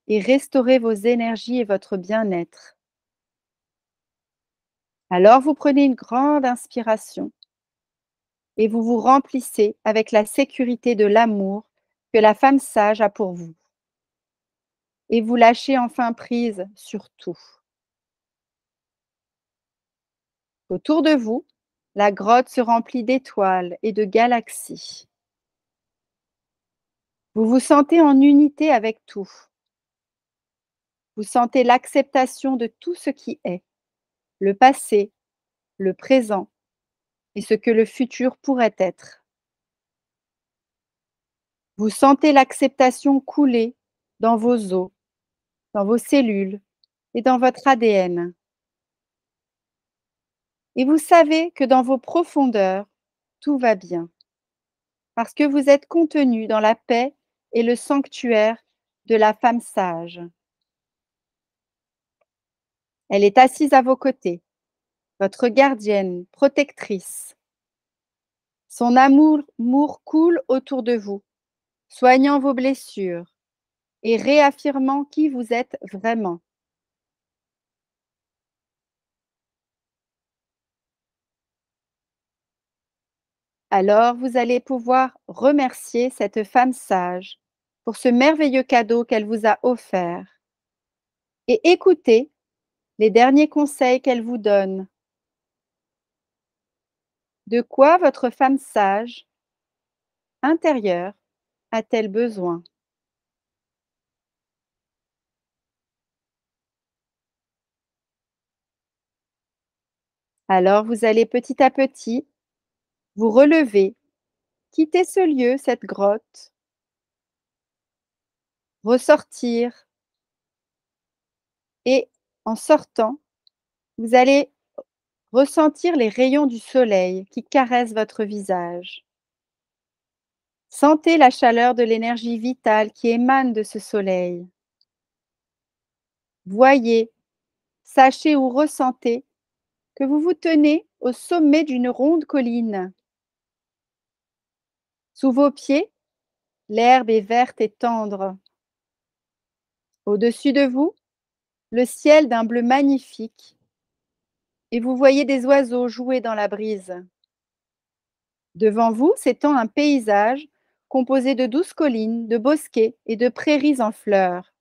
et restaurer vos énergies et votre bien-être. Alors vous prenez une grande inspiration et vous vous remplissez avec la sécurité de l'amour que la femme sage a pour vous. Et vous lâchez enfin prise sur tout. Autour de vous, la grotte se remplit d'étoiles et de galaxies. Vous vous sentez en unité avec tout. Vous sentez l'acceptation de tout ce qui est, le passé, le présent et ce que le futur pourrait être. Vous sentez l'acceptation couler dans vos os, dans vos cellules et dans votre ADN. Et vous savez que dans vos profondeurs, tout va bien, parce que vous êtes contenu dans la paix et le sanctuaire de la femme sage. Elle est assise à vos côtés, votre gardienne, protectrice. Son amour coule autour de vous, soignant vos blessures et réaffirmant qui vous êtes vraiment. Alors vous allez pouvoir remercier cette femme sage pour ce merveilleux cadeau qu'elle vous a offert et écouter les derniers conseils qu'elle vous donne. De quoi votre femme sage intérieure a-t-elle besoin? Alors vous allez petit à petit vous relever, quitter ce lieu, cette grotte, ressortir et en sortant, vous allez ressentir les rayons du soleil qui caressent votre visage. Sentez la chaleur de l'énergie vitale qui émane de ce soleil. Voyez, sachez ou ressentez que vous vous tenez au sommet d'une ronde colline. Sous vos pieds, l'herbe est verte et tendre. Au-dessus de vous, le ciel d'un bleu magnifique et vous voyez des oiseaux jouer dans la brise. Devant vous s'étend un paysage composé de douces collines, de bosquets et de prairies en fleurs.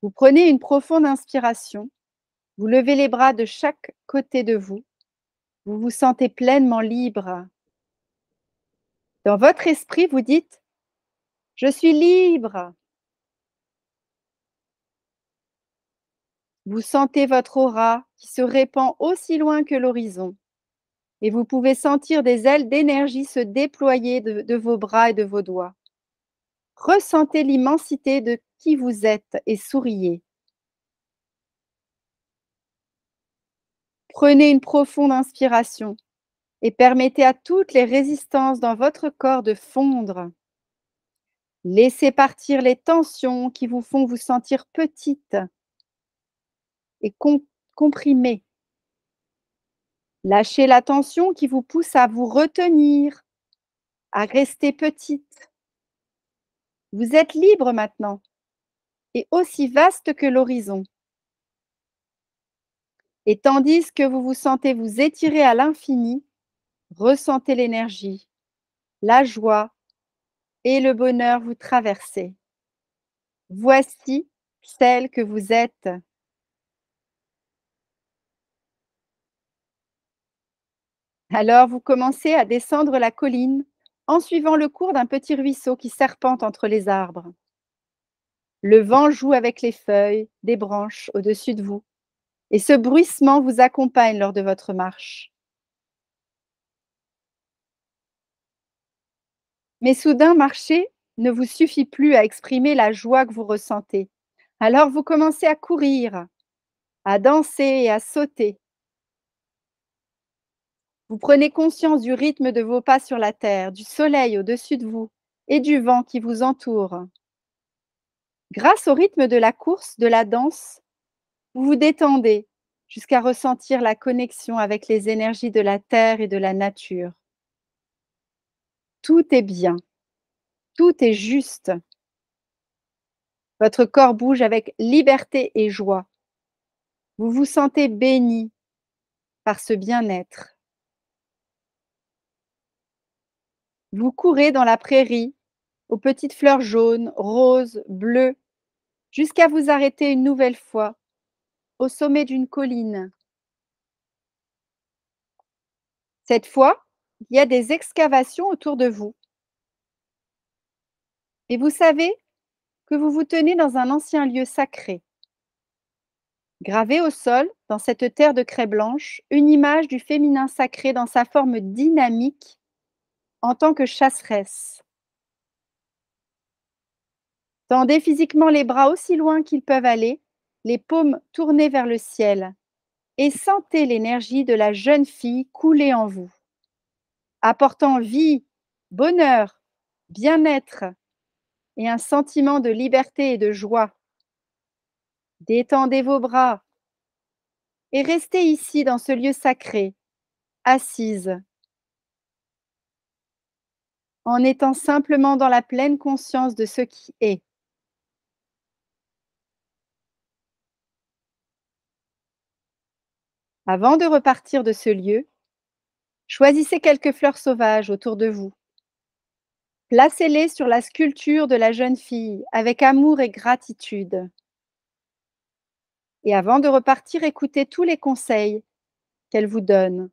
Vous prenez une profonde inspiration, vous levez les bras de chaque côté de vous, vous vous sentez pleinement libre. Dans votre esprit, vous dites: «Je suis libre». Vous sentez votre aura qui se répand aussi loin que l'horizon et vous pouvez sentir des ailes d'énergie se déployer de vos bras et de vos doigts. Ressentez l'immensité de qui vous êtes et souriez. Prenez une profonde inspiration et permettez à toutes les résistances dans votre corps de fondre. Laissez partir les tensions qui vous font vous sentir petite et comprimée. Lâchez la tension qui vous pousse à vous retenir, à rester petite. Vous êtes libre maintenant et aussi vaste que l'horizon. Et tandis que vous vous sentez vous étirer à l'infini, ressentez l'énergie, la joie et le bonheur vous traverser. Voici celle que vous êtes. Alors vous commencez à descendre la colline en suivant le cours d'un petit ruisseau qui serpente entre les arbres. Le vent joue avec les feuilles des branches au-dessus de vous et ce bruissement vous accompagne lors de votre marche. Mais soudain, marcher ne vous suffit plus à exprimer la joie que vous ressentez. Alors vous commencez à courir, à danser et à sauter. Vous prenez conscience du rythme de vos pas sur la terre, du soleil au-dessus de vous et du vent qui vous entoure. Grâce au rythme de la course, de la danse, vous vous détendez jusqu'à ressentir la connexion avec les énergies de la terre et de la nature. Tout est bien, tout est juste. Votre corps bouge avec liberté et joie. Vous vous sentez béni par ce bien-être. Vous courez dans la prairie, aux petites fleurs jaunes, roses, bleues, jusqu'à vous arrêter une nouvelle fois au sommet d'une colline. Cette fois, il y a des excavations autour de vous et vous savez que vous vous tenez dans un ancien lieu sacré. Gravé au sol, dans cette terre de craie blanche, une image du féminin sacré dans sa forme dynamique en tant que chasseresse. Tendez physiquement les bras aussi loin qu'ils peuvent aller, les paumes tournées vers le ciel, et sentez l'énergie de la jeune fille couler en vous, apportant vie, bonheur, bien-être et un sentiment de liberté et de joie. Détendez vos bras et restez ici dans ce lieu sacré, assise, en étant simplement dans la pleine conscience de ce qui est. Avant de repartir de ce lieu, choisissez quelques fleurs sauvages autour de vous. Placez-les sur la sculpture de la jeune fille avec amour et gratitude. Et avant de repartir, écoutez tous les conseils qu'elle vous donne.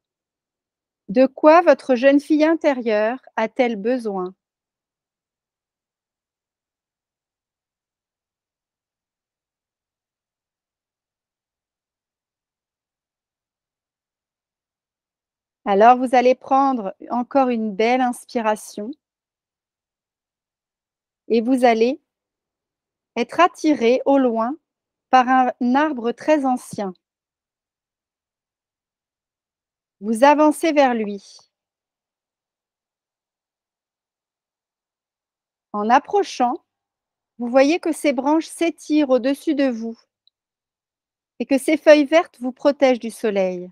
De quoi votre jeune fille intérieure a-t-elle besoin? Alors vous allez prendre encore une belle inspiration et vous allez être attiré au loin par un arbre très ancien. Vous avancez vers lui. En approchant, vous voyez que ses branches s'étirent au-dessus de vous et que ses feuilles vertes vous protègent du soleil.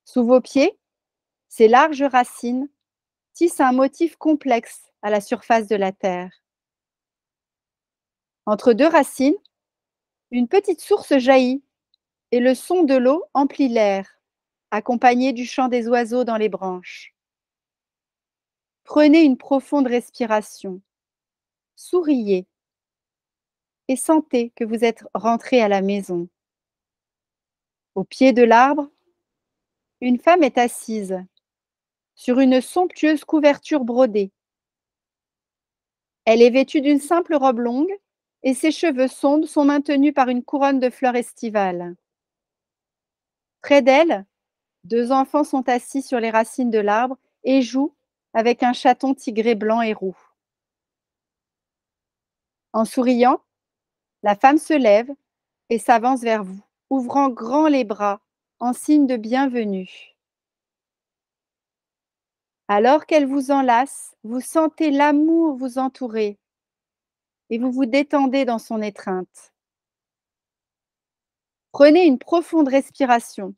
Sous vos pieds, ses larges racines tissent un motif complexe à la surface de la terre. Entre deux racines, une petite source jaillit et le son de l'eau emplit l'air, accompagné du chant des oiseaux dans les branches. Prenez une profonde respiration, souriez et sentez que vous êtes rentré à la maison. Au pied de l'arbre, une femme est assise sur une somptueuse couverture brodée. Elle est vêtue d'une simple robe longue et ses cheveux sombres sont maintenus par une couronne de fleurs estivales. Près d'elle, deux enfants sont assis sur les racines de l'arbre et jouent avec un chaton tigré blanc et roux. En souriant, la femme se lève et s'avance vers vous, ouvrant grand les bras en signe de bienvenue. Alors qu'elle vous enlace, vous sentez l'amour vous entourer et vous vous détendez dans son étreinte. Prenez une profonde respiration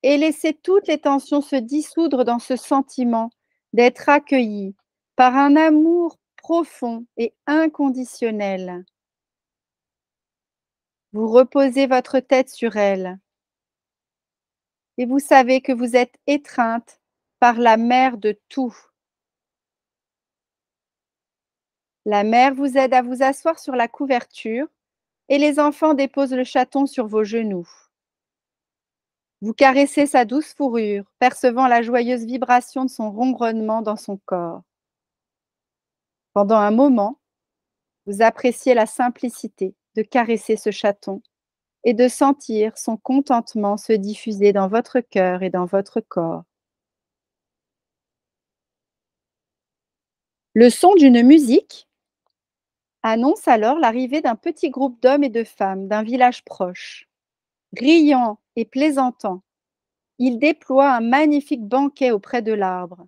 et laissez toutes les tensions se dissoudre dans ce sentiment d'être accueilli par un amour profond et inconditionnel. Vous reposez votre tête sur elle et vous savez que vous êtes étreinte par la mère de tout. La mère vous aide à vous asseoir sur la couverture et les enfants déposent le chaton sur vos genoux. Vous caressez sa douce fourrure, percevant la joyeuse vibration de son ronronnement dans son corps. Pendant un moment, vous appréciez la simplicité de caresser ce chaton et de sentir son contentement se diffuser dans votre cœur et dans votre corps. Le son d'une musique annonce alors l'arrivée d'un petit groupe d'hommes et de femmes d'un village proche. Riant et plaisantant, ils déploient un magnifique banquet auprès de l'arbre.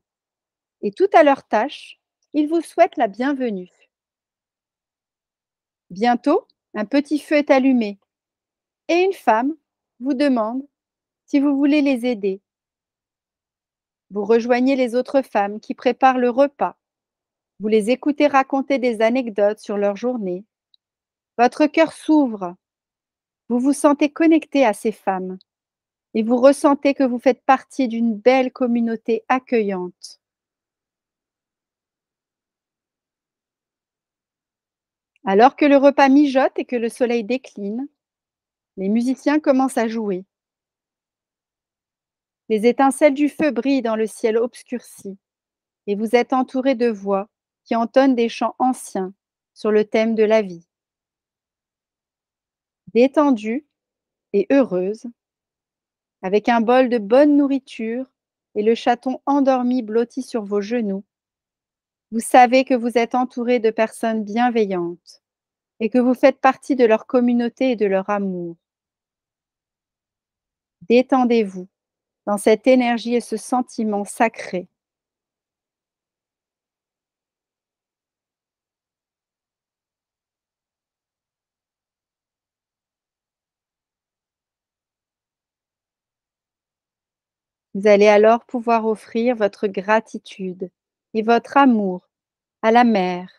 Et tout à leur tâche, ils vous souhaitent la bienvenue. Bientôt, un petit feu est allumé et une femme vous demande si vous voulez les aider. Vous rejoignez les autres femmes qui préparent le repas. Vous les écoutez raconter des anecdotes sur leur journée. Votre cœur s'ouvre. Vous vous sentez connecté à ces femmes et vous ressentez que vous faites partie d'une belle communauté accueillante. Alors que le repas mijote et que le soleil décline, les musiciens commencent à jouer. Les étincelles du feu brillent dans le ciel obscurci et vous êtes entouré de voix qui entonnent des chants anciens sur le thème de la vie. Détendue et heureuse, avec un bol de bonne nourriture et le chaton endormi blotti sur vos genoux, vous savez que vous êtes entouré de personnes bienveillantes et que vous faites partie de leur communauté et de leur amour. Détendez-vous dans cette énergie et ce sentiment sacré. Vous allez alors pouvoir offrir votre gratitude et votre amour à la mer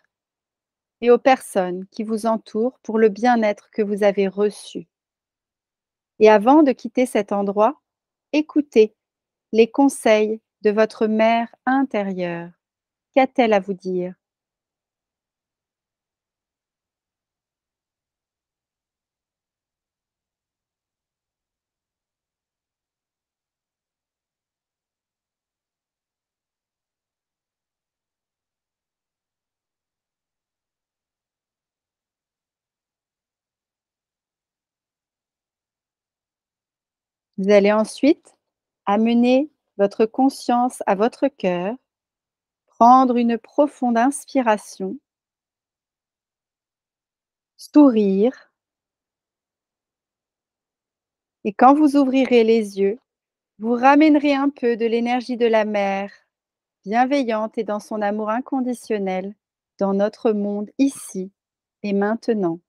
et aux personnes qui vous entourent pour le bien-être que vous avez reçu. Et avant de quitter cet endroit, écoutez les conseils de votre mère intérieure. Qu'a-t-elle à vous dire? Vous allez ensuite amener votre conscience à votre cœur, prendre une profonde inspiration, sourire, et quand vous ouvrirez les yeux, vous ramènerez un peu de l'énergie de la mer, bienveillante et dans son amour inconditionnel, dans notre monde ici et maintenant.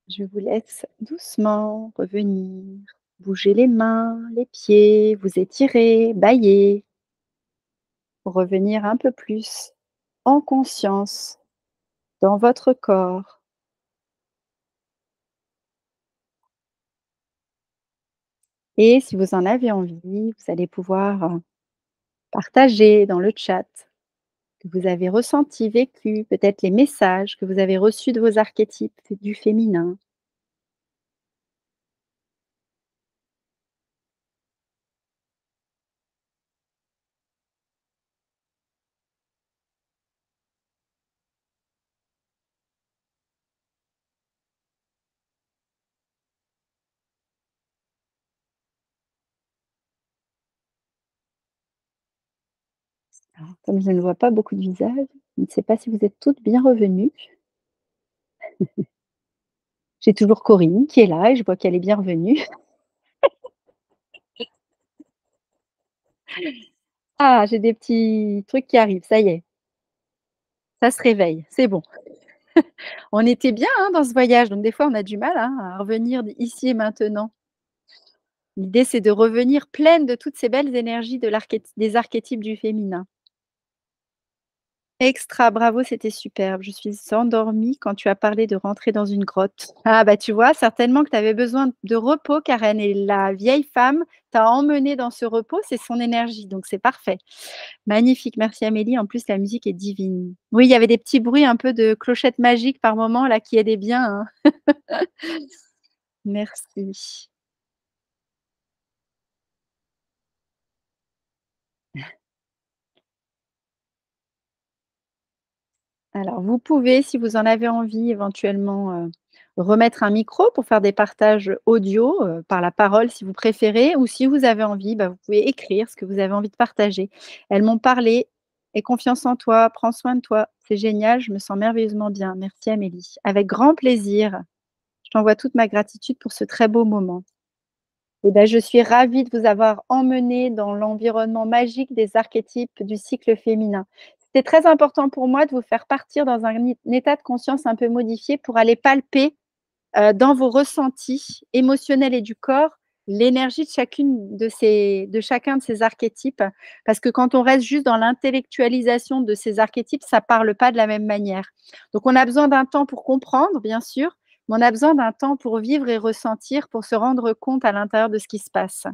Je vous laisse doucement revenir. Bouger les mains, les pieds, vous étirer, bâiller, pour revenir un peu plus en conscience dans votre corps. Et si vous en avez envie, vous allez pouvoir partager dans le chat que vous avez ressenti, vécu, peut-être les messages que vous avez reçus de vos archétypes du féminin. Alors, comme je ne vois pas beaucoup de visages, je ne sais pas si vous êtes toutes bien revenues. J'ai toujours Corinne qui est là et je vois qu'elle est bien revenue. Ah, j'ai des petits trucs qui arrivent, ça y est, ça se réveille, c'est bon. On était bien, hein, dans ce voyage, donc des fois on a du mal, hein, à revenir ici et maintenant. L'idée, c'est de revenir pleine de toutes ces belles énergies de des archétypes du féminin. Extra, bravo, c'était superbe. Je suis endormie quand tu as parlé de rentrer dans une grotte. Ah bah tu vois, certainement que tu avais besoin de repos, Karen, et la vieille femme t'a emmenée dans ce repos, c'est son énergie, donc c'est parfait. Magnifique, merci Amélie. En plus, la musique est divine. Oui, il y avait des petits bruits un peu de clochettes magiques par moment là qui aidaient bien, hein. Merci. Alors, vous pouvez, si vous en avez envie, éventuellement, remettre un micro pour faire des partages audio, par la parole si vous préférez, ou si vous avez envie, bah, vous pouvez écrire ce que vous avez envie de partager. Elles m'ont parlé: «Aie confiance en toi, prends soin de toi, c'est génial, je me sens merveilleusement bien. Merci Amélie». Avec grand plaisir. Je t'envoie toute ma gratitude pour ce très beau moment. Et bah, je suis ravie de vous avoir emmené dans l'environnement magique des archétypes du cycle féminin. C'était très important pour moi de vous faire partir dans un état de conscience un peu modifié pour aller palper, dans vos ressentis émotionnels et du corps, l'énergie de chacun de ces archétypes. Parce que quand on reste juste dans l'intellectualisation de ces archétypes, ça parle pas de la même manière. Donc on a besoin d'un temps pour comprendre, bien sûr, mais on a besoin d'un temps pour vivre et ressentir, pour se rendre compte à l'intérieur de ce qui se passe.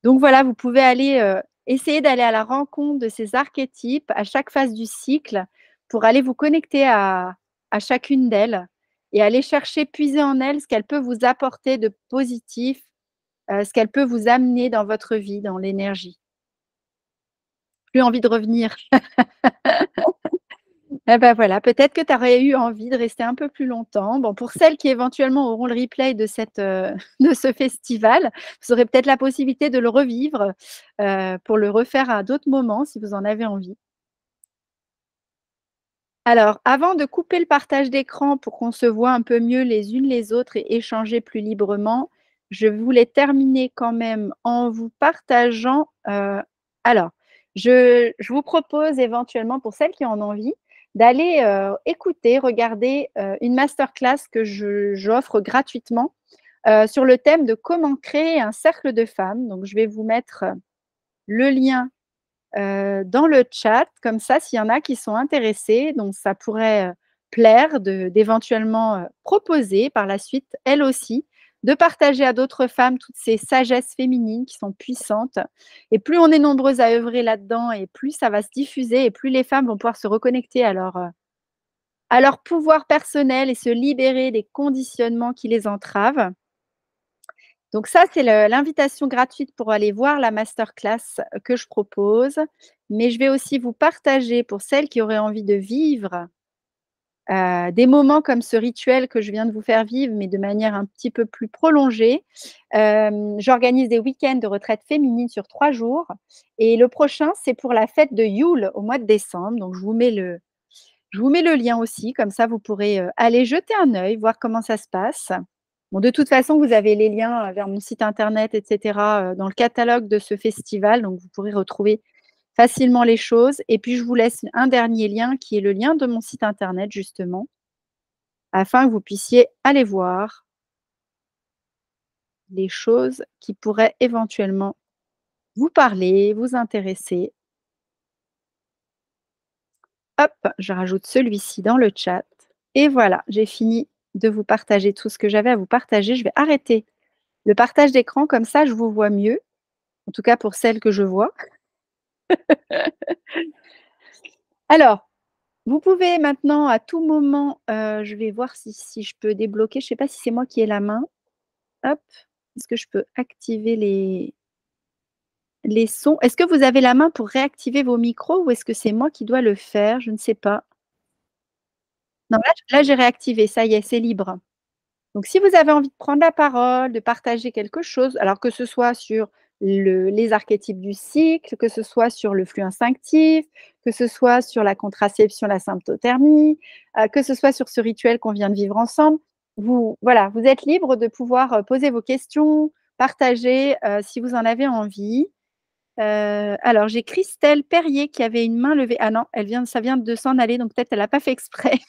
Donc voilà, vous pouvez aller, essayer d'aller à la rencontre de ces archétypes à chaque phase du cycle pour aller vous connecter à chacune d'elles et aller chercher, puiser en elles ce qu'elle peut vous apporter de positif, ce qu'elle peut vous amener dans votre vie, dans l'énergie. Plus envie de revenir. Eh bah, voilà, peut-être que tu aurais eu envie de rester un peu plus longtemps. Bon, pour celles qui éventuellement auront le replay de cette, de ce festival, vous aurez peut-être la possibilité de le revivre, pour le refaire à d'autres moments si vous en avez envie. Alors, avant de couper le partage d'écran pour qu'on se voit un peu mieux les unes les autres et échanger plus librement, je voulais terminer quand même en vous partageant, alors, je vous propose éventuellement pour celles qui en ont envie, d'aller, écouter, regarder, une masterclass que j'offre gratuitement, sur le thème de comment créer un cercle de femmes. Donc je vais vous mettre le lien dans le chat, comme ça, s'il y en a qui sont intéressés, donc ça pourrait, plaire d'éventuellement, proposer par la suite, elles aussi, de partager à d'autres femmes toutes ces sagesses féminines qui sont puissantes et plus on est nombreuses à œuvrer là-dedans et plus ça va se diffuser et plus les femmes vont pouvoir se reconnecter à leur pouvoir personnel et se libérer des conditionnements qui les entravent. Donc ça, c'est l'invitation gratuite pour aller voir la masterclass que je propose. Mais je vais aussi vous partager pour celles qui auraient envie de vivre, des moments comme ce rituel que je viens de vous faire vivre, mais de manière un petit peu plus prolongée. J'organise des week-ends de retraite féminine sur 3 jours et le prochain, c'est pour la fête de Yule au mois de décembre. Donc je vous mets le lien aussi, comme ça vous pourrez, aller jeter un œil, voir comment ça se passe. Bon, de toute façon, vous avez les liens, vers mon site internet et cetera, dans le catalogue de ce festival, donc vous pourrez retrouver facilement les choses et puis je vous laisse un dernier lien qui est le lien de mon site internet justement. afin que vous puissiez aller voir les choses qui pourraient éventuellement vous parler, vous intéresser. Hop, je rajoute celui-ci dans le chat et voilà, j'ai fini de vous partager tout ce que j'avais à vous partager. Je vais arrêter le partage d'écran, comme ça je vous vois mieux, en tout cas pour celles que je vois. Alors, vous pouvez maintenant à tout moment, je vais voir si je peux débloquer, je ne sais pas si c'est moi qui ai la main. Hop, est-ce que je peux activer les sons? Est-ce que vous avez la main pour réactiver vos micros ou est-ce que c'est moi qui dois le faire? Je ne sais pas. Non, là j'ai réactivé, ça y est, c'est libre. Donc si vous avez envie de prendre la parole, de partager quelque chose, alors que ce soit sur les archétypes du cycle, que ce soit sur le flux instinctif, que ce soit sur la contraception, la symptothermie, que ce soit sur ce rituel qu'on vient de vivre ensemble, voilà, vous êtes libre de pouvoir, poser vos questions, partager, si vous en avez envie. Alors j'ai Christelle Perrier qui avait une main levée. Ah non, ça vient de s'en aller, donc peut-être elle n'a pas fait exprès.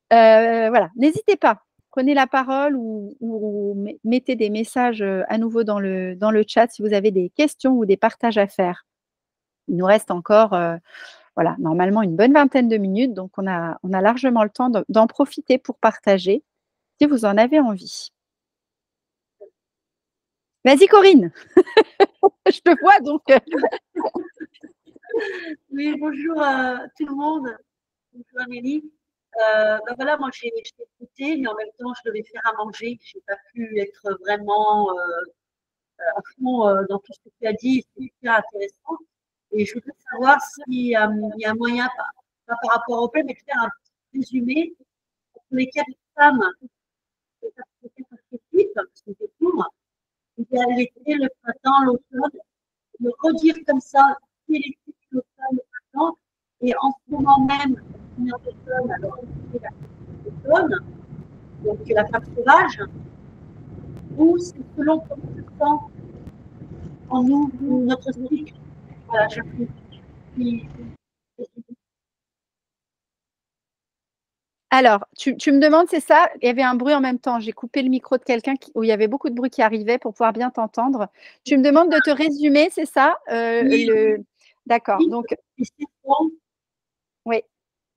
Voilà, n'hésitez pas, prenez la parole ou mettez des messages, à nouveau dans le chat si vous avez des questions ou des partages à faire. Il nous reste encore, voilà, normalement une bonne vingtaine de minutes, donc on a largement le temps d'en profiter pour partager, si vous en avez envie. Vas-y Corinne, je te vois donc. Oui, bonjour tout le monde. Bonjour Amélie. Voilà, moi j'ai écouté, mais en même temps je devais faire à manger. Je n'ai pas pu être vraiment à fond dans tout ce que tu as dit. C'est super intéressant. Et je voudrais savoir s'il y a un moyen, pas par rapport au plan, mais de faire un petit résumé pour les quatre femmes de cette archétype, parce que c'est court. Il y a l'été, le printemps, l'automne. De redire comme ça, l'été, l'automne, le printemps. Et en ce moment même, on est en automne, alors c'est l'automne, donc la femme sauvage, ou c'est selon comment on se sent en nous, notre cycle. Voilà, je suis. Alors, tu me demandes, c'est ça? Il y avait un bruit en même temps. J'ai coupé le micro de quelqu'un où il y avait beaucoup de bruit qui arrivait pour pouvoir bien t'entendre. Tu me demandes de te résumer, c'est ça? Oui, D'accord. oui, Donc, c'est bon. oui.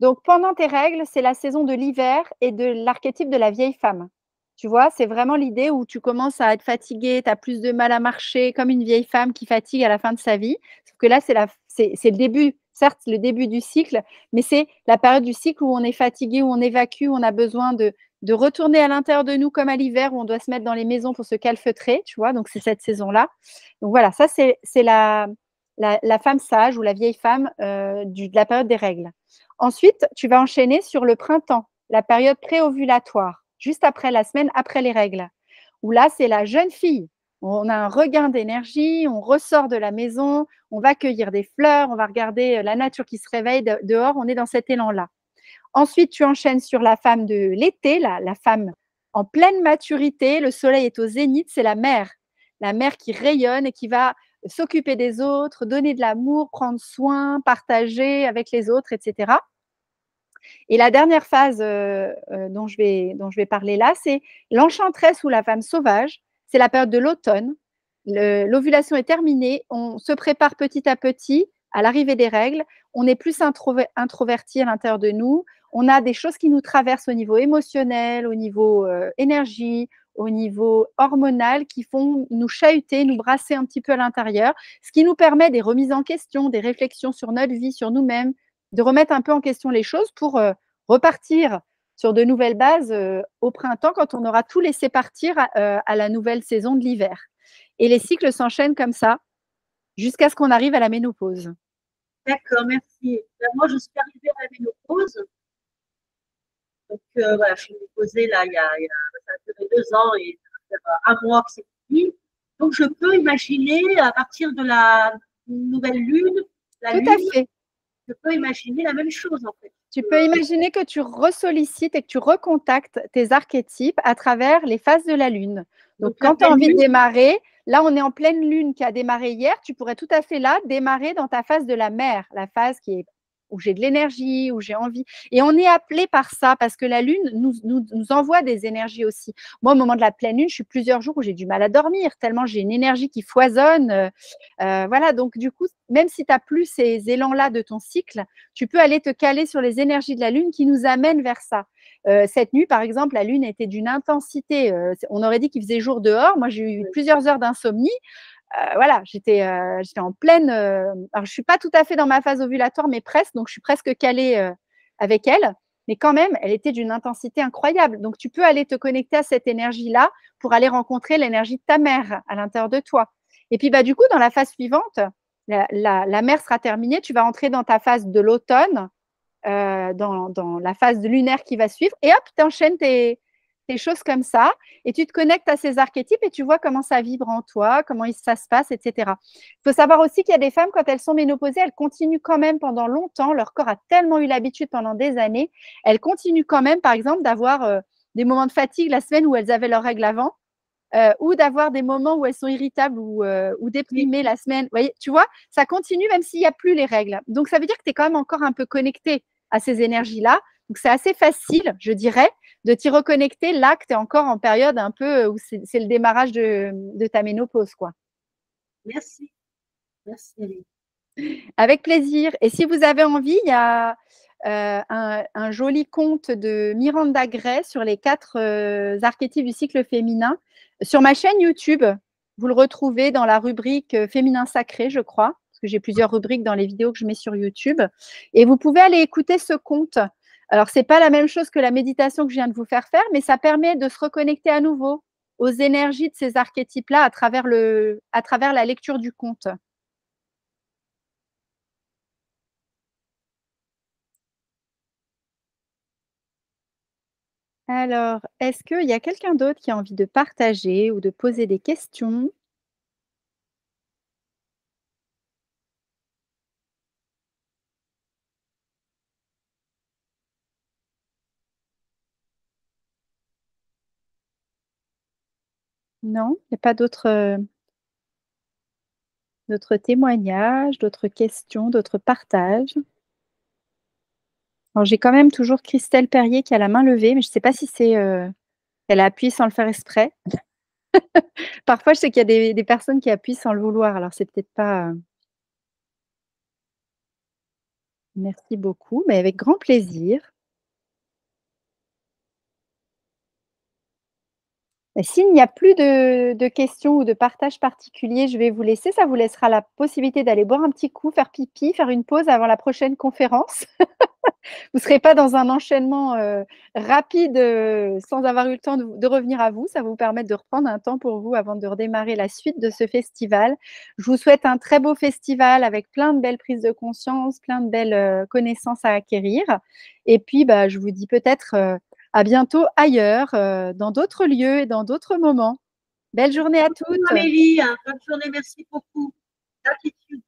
Donc, pendant tes règles, c'est la saison de l'hiver et de l'archétype de la vieille femme. Tu vois, c'est vraiment l'idée où tu commences à être fatiguée, tu as plus de mal à marcher, comme une vieille femme qui fatigue à la fin de sa vie. Sauf que là, c'est le début, certes, le début du cycle, mais c'est la période du cycle où on est fatigué, où on évacue, où on a besoin de retourner à l'intérieur de nous comme à l'hiver, où on doit se mettre dans les maisons pour se calfeutrer, tu vois, donc c'est cette saison-là. Donc voilà, ça, c'est la femme sage ou la vieille femme de la période des règles. Ensuite, tu vas enchaîner sur le printemps, la période préovulatoire, juste après la semaine après les règles, où là, c'est la jeune fille. On a un regain d'énergie, on ressort de la maison, on va cueillir des fleurs, on va regarder la nature qui se réveille dehors, on est dans cet élan-là. Ensuite, tu enchaînes sur la femme de l'été, la femme en pleine maturité, le soleil est au zénith, c'est la mère qui rayonne et qui va s'occuper des autres, donner de l'amour, prendre soin, partager avec les autres, etc. Et la dernière phase dont je vais parler là, c'est l'enchanteresse ou la femme sauvage. C'est la période de l'automne. L'ovulation est terminée. On se prépare petit à petit à l'arrivée des règles. On est plus introverti à l'intérieur de nous. On a des choses qui nous traversent au niveau émotionnel, au niveau énergie, au niveau hormonal, qui font nous chahuter, nous brasser un petit peu à l'intérieur, ce qui nous permet des remises en question, des réflexions sur notre vie, sur nous-mêmes, de remettre un peu en question les choses pour repartir sur de nouvelles bases au printemps quand on aura tout laissé partir à la nouvelle saison de l'hiver. Et les cycles s'enchaînent comme ça jusqu'à ce qu'on arrive à la ménopause. D'accord, merci. Moi, je suis arrivée à la ménopause. Donc, voilà, je suis ménopausée là, ça a duré 2 ans et ça va faire un mois que c'est fini. Donc, je peux imaginer, à partir de la nouvelle lune, Tout à fait. je peux imaginer la même chose, en fait. Tu peux imaginer que tu ressollicites et que tu recontactes tes archétypes à travers les phases de la lune. Donc, quand tu as envie de démarrer, là, on est en pleine lune qui a démarré hier, tu pourrais tout à fait là démarrer dans ta phase de la mer, la phase qui est où j'ai de l'énergie, où j'ai envie. Et on est appelé par ça parce que la lune nous envoie des énergies aussi. Moi, au moment de la pleine lune, je suis plusieurs jours où j'ai du mal à dormir, tellement j'ai une énergie qui foisonne. Voilà, donc du coup, même si tu n'as plus ces élans-là de ton cycle, tu peux aller te caler sur les énergies de la lune qui nous amènent vers ça. Cette nuit, par exemple, la lune était d'une intensité. On aurait dit qu'il faisait jour dehors. Moi, j'ai eu plusieurs heures d'insomnie. Voilà, j'étais en pleine. Alors, je ne suis pas tout à fait dans ma phase ovulatoire, mais presque. Donc, je suis presque calée avec elle. Mais quand même, elle était d'une intensité incroyable. Donc, tu peux aller te connecter à cette énergie-là pour aller rencontrer l'énergie de ta mère à l'intérieur de toi. Et puis, bah, du coup, dans la phase suivante, la mère sera terminée. Tu vas entrer dans ta phase de l'automne, dans la phase lunaire qui va suivre. Et hop, tu enchaînes tes choses comme ça, et tu te connectes à ces archétypes et tu vois comment ça vibre en toi, comment ça se passe, etc. Il faut savoir aussi qu'il y a des femmes, quand elles sont ménopausées, elles continuent quand même pendant longtemps, leur corps a tellement eu l'habitude pendant des années, elles continuent quand même, par exemple, d'avoir des moments de fatigue la semaine où elles avaient leurs règles avant, ou d'avoir des moments où elles sont irritables ou déprimées la semaine. Vous voyez, tu vois, ça continue même s'il n'y a plus les règles. Donc, ça veut dire que tu es quand même encore un peu connecté à ces énergies-là. Donc, c'est assez facile, je dirais, de t'y reconnecter là que tu es encore en période un peu où c'est le démarrage de ta ménopause, quoi. Merci. Merci. Avec plaisir. Et si vous avez envie, il y a un joli conte de Miranda Gray sur les 4 archétypes du cycle féminin sur ma chaîne YouTube. Vous le retrouvez dans la rubrique féminin sacré, je crois, parce que j'ai plusieurs rubriques dans les vidéos que je mets sur YouTube. Et vous pouvez aller écouter ce conte. Alors, ce n'est pas la même chose que la méditation que je viens de vous faire, mais ça permet de se reconnecter à nouveau aux énergies de ces archétypes-là à travers la lecture du conte. Alors, est-ce qu'il y a quelqu'un d'autre qui a envie de partager ou de poser des questions? Non? Il n'y a pas d'autres témoignages, d'autres questions, d'autres partages? Alors, j'ai quand même toujours Christelle Perrier qui a la main levée, mais je ne sais pas si c'est, elle a appuyé sans le faire exprès. Parfois, je sais qu'il y a des personnes qui appuient sans le vouloir, alors c'est peut-être pas, merci beaucoup, mais avec grand plaisir. Et s'il n'y a plus de questions ou de partages particuliers, je vais vous laisser. Ça vous laissera la possibilité d'aller boire un petit coup, faire pipi, faire une pause avant la prochaine conférence. Vous ne serez pas dans un enchaînement rapide sans avoir eu le temps de revenir à vous. Ça va vous permettre de reprendre un temps pour vous avant de redémarrer la suite de ce festival. Je vous souhaite un très beau festival avec plein de belles prises de conscience, plein de belles connaissances à acquérir. Et puis, bah, je vous dis peut-être à bientôt ailleurs, dans d'autres lieux et dans d'autres moments. Belle journée à Bonjour toutes. Amélie, bonne journée, merci beaucoup. Gratitude.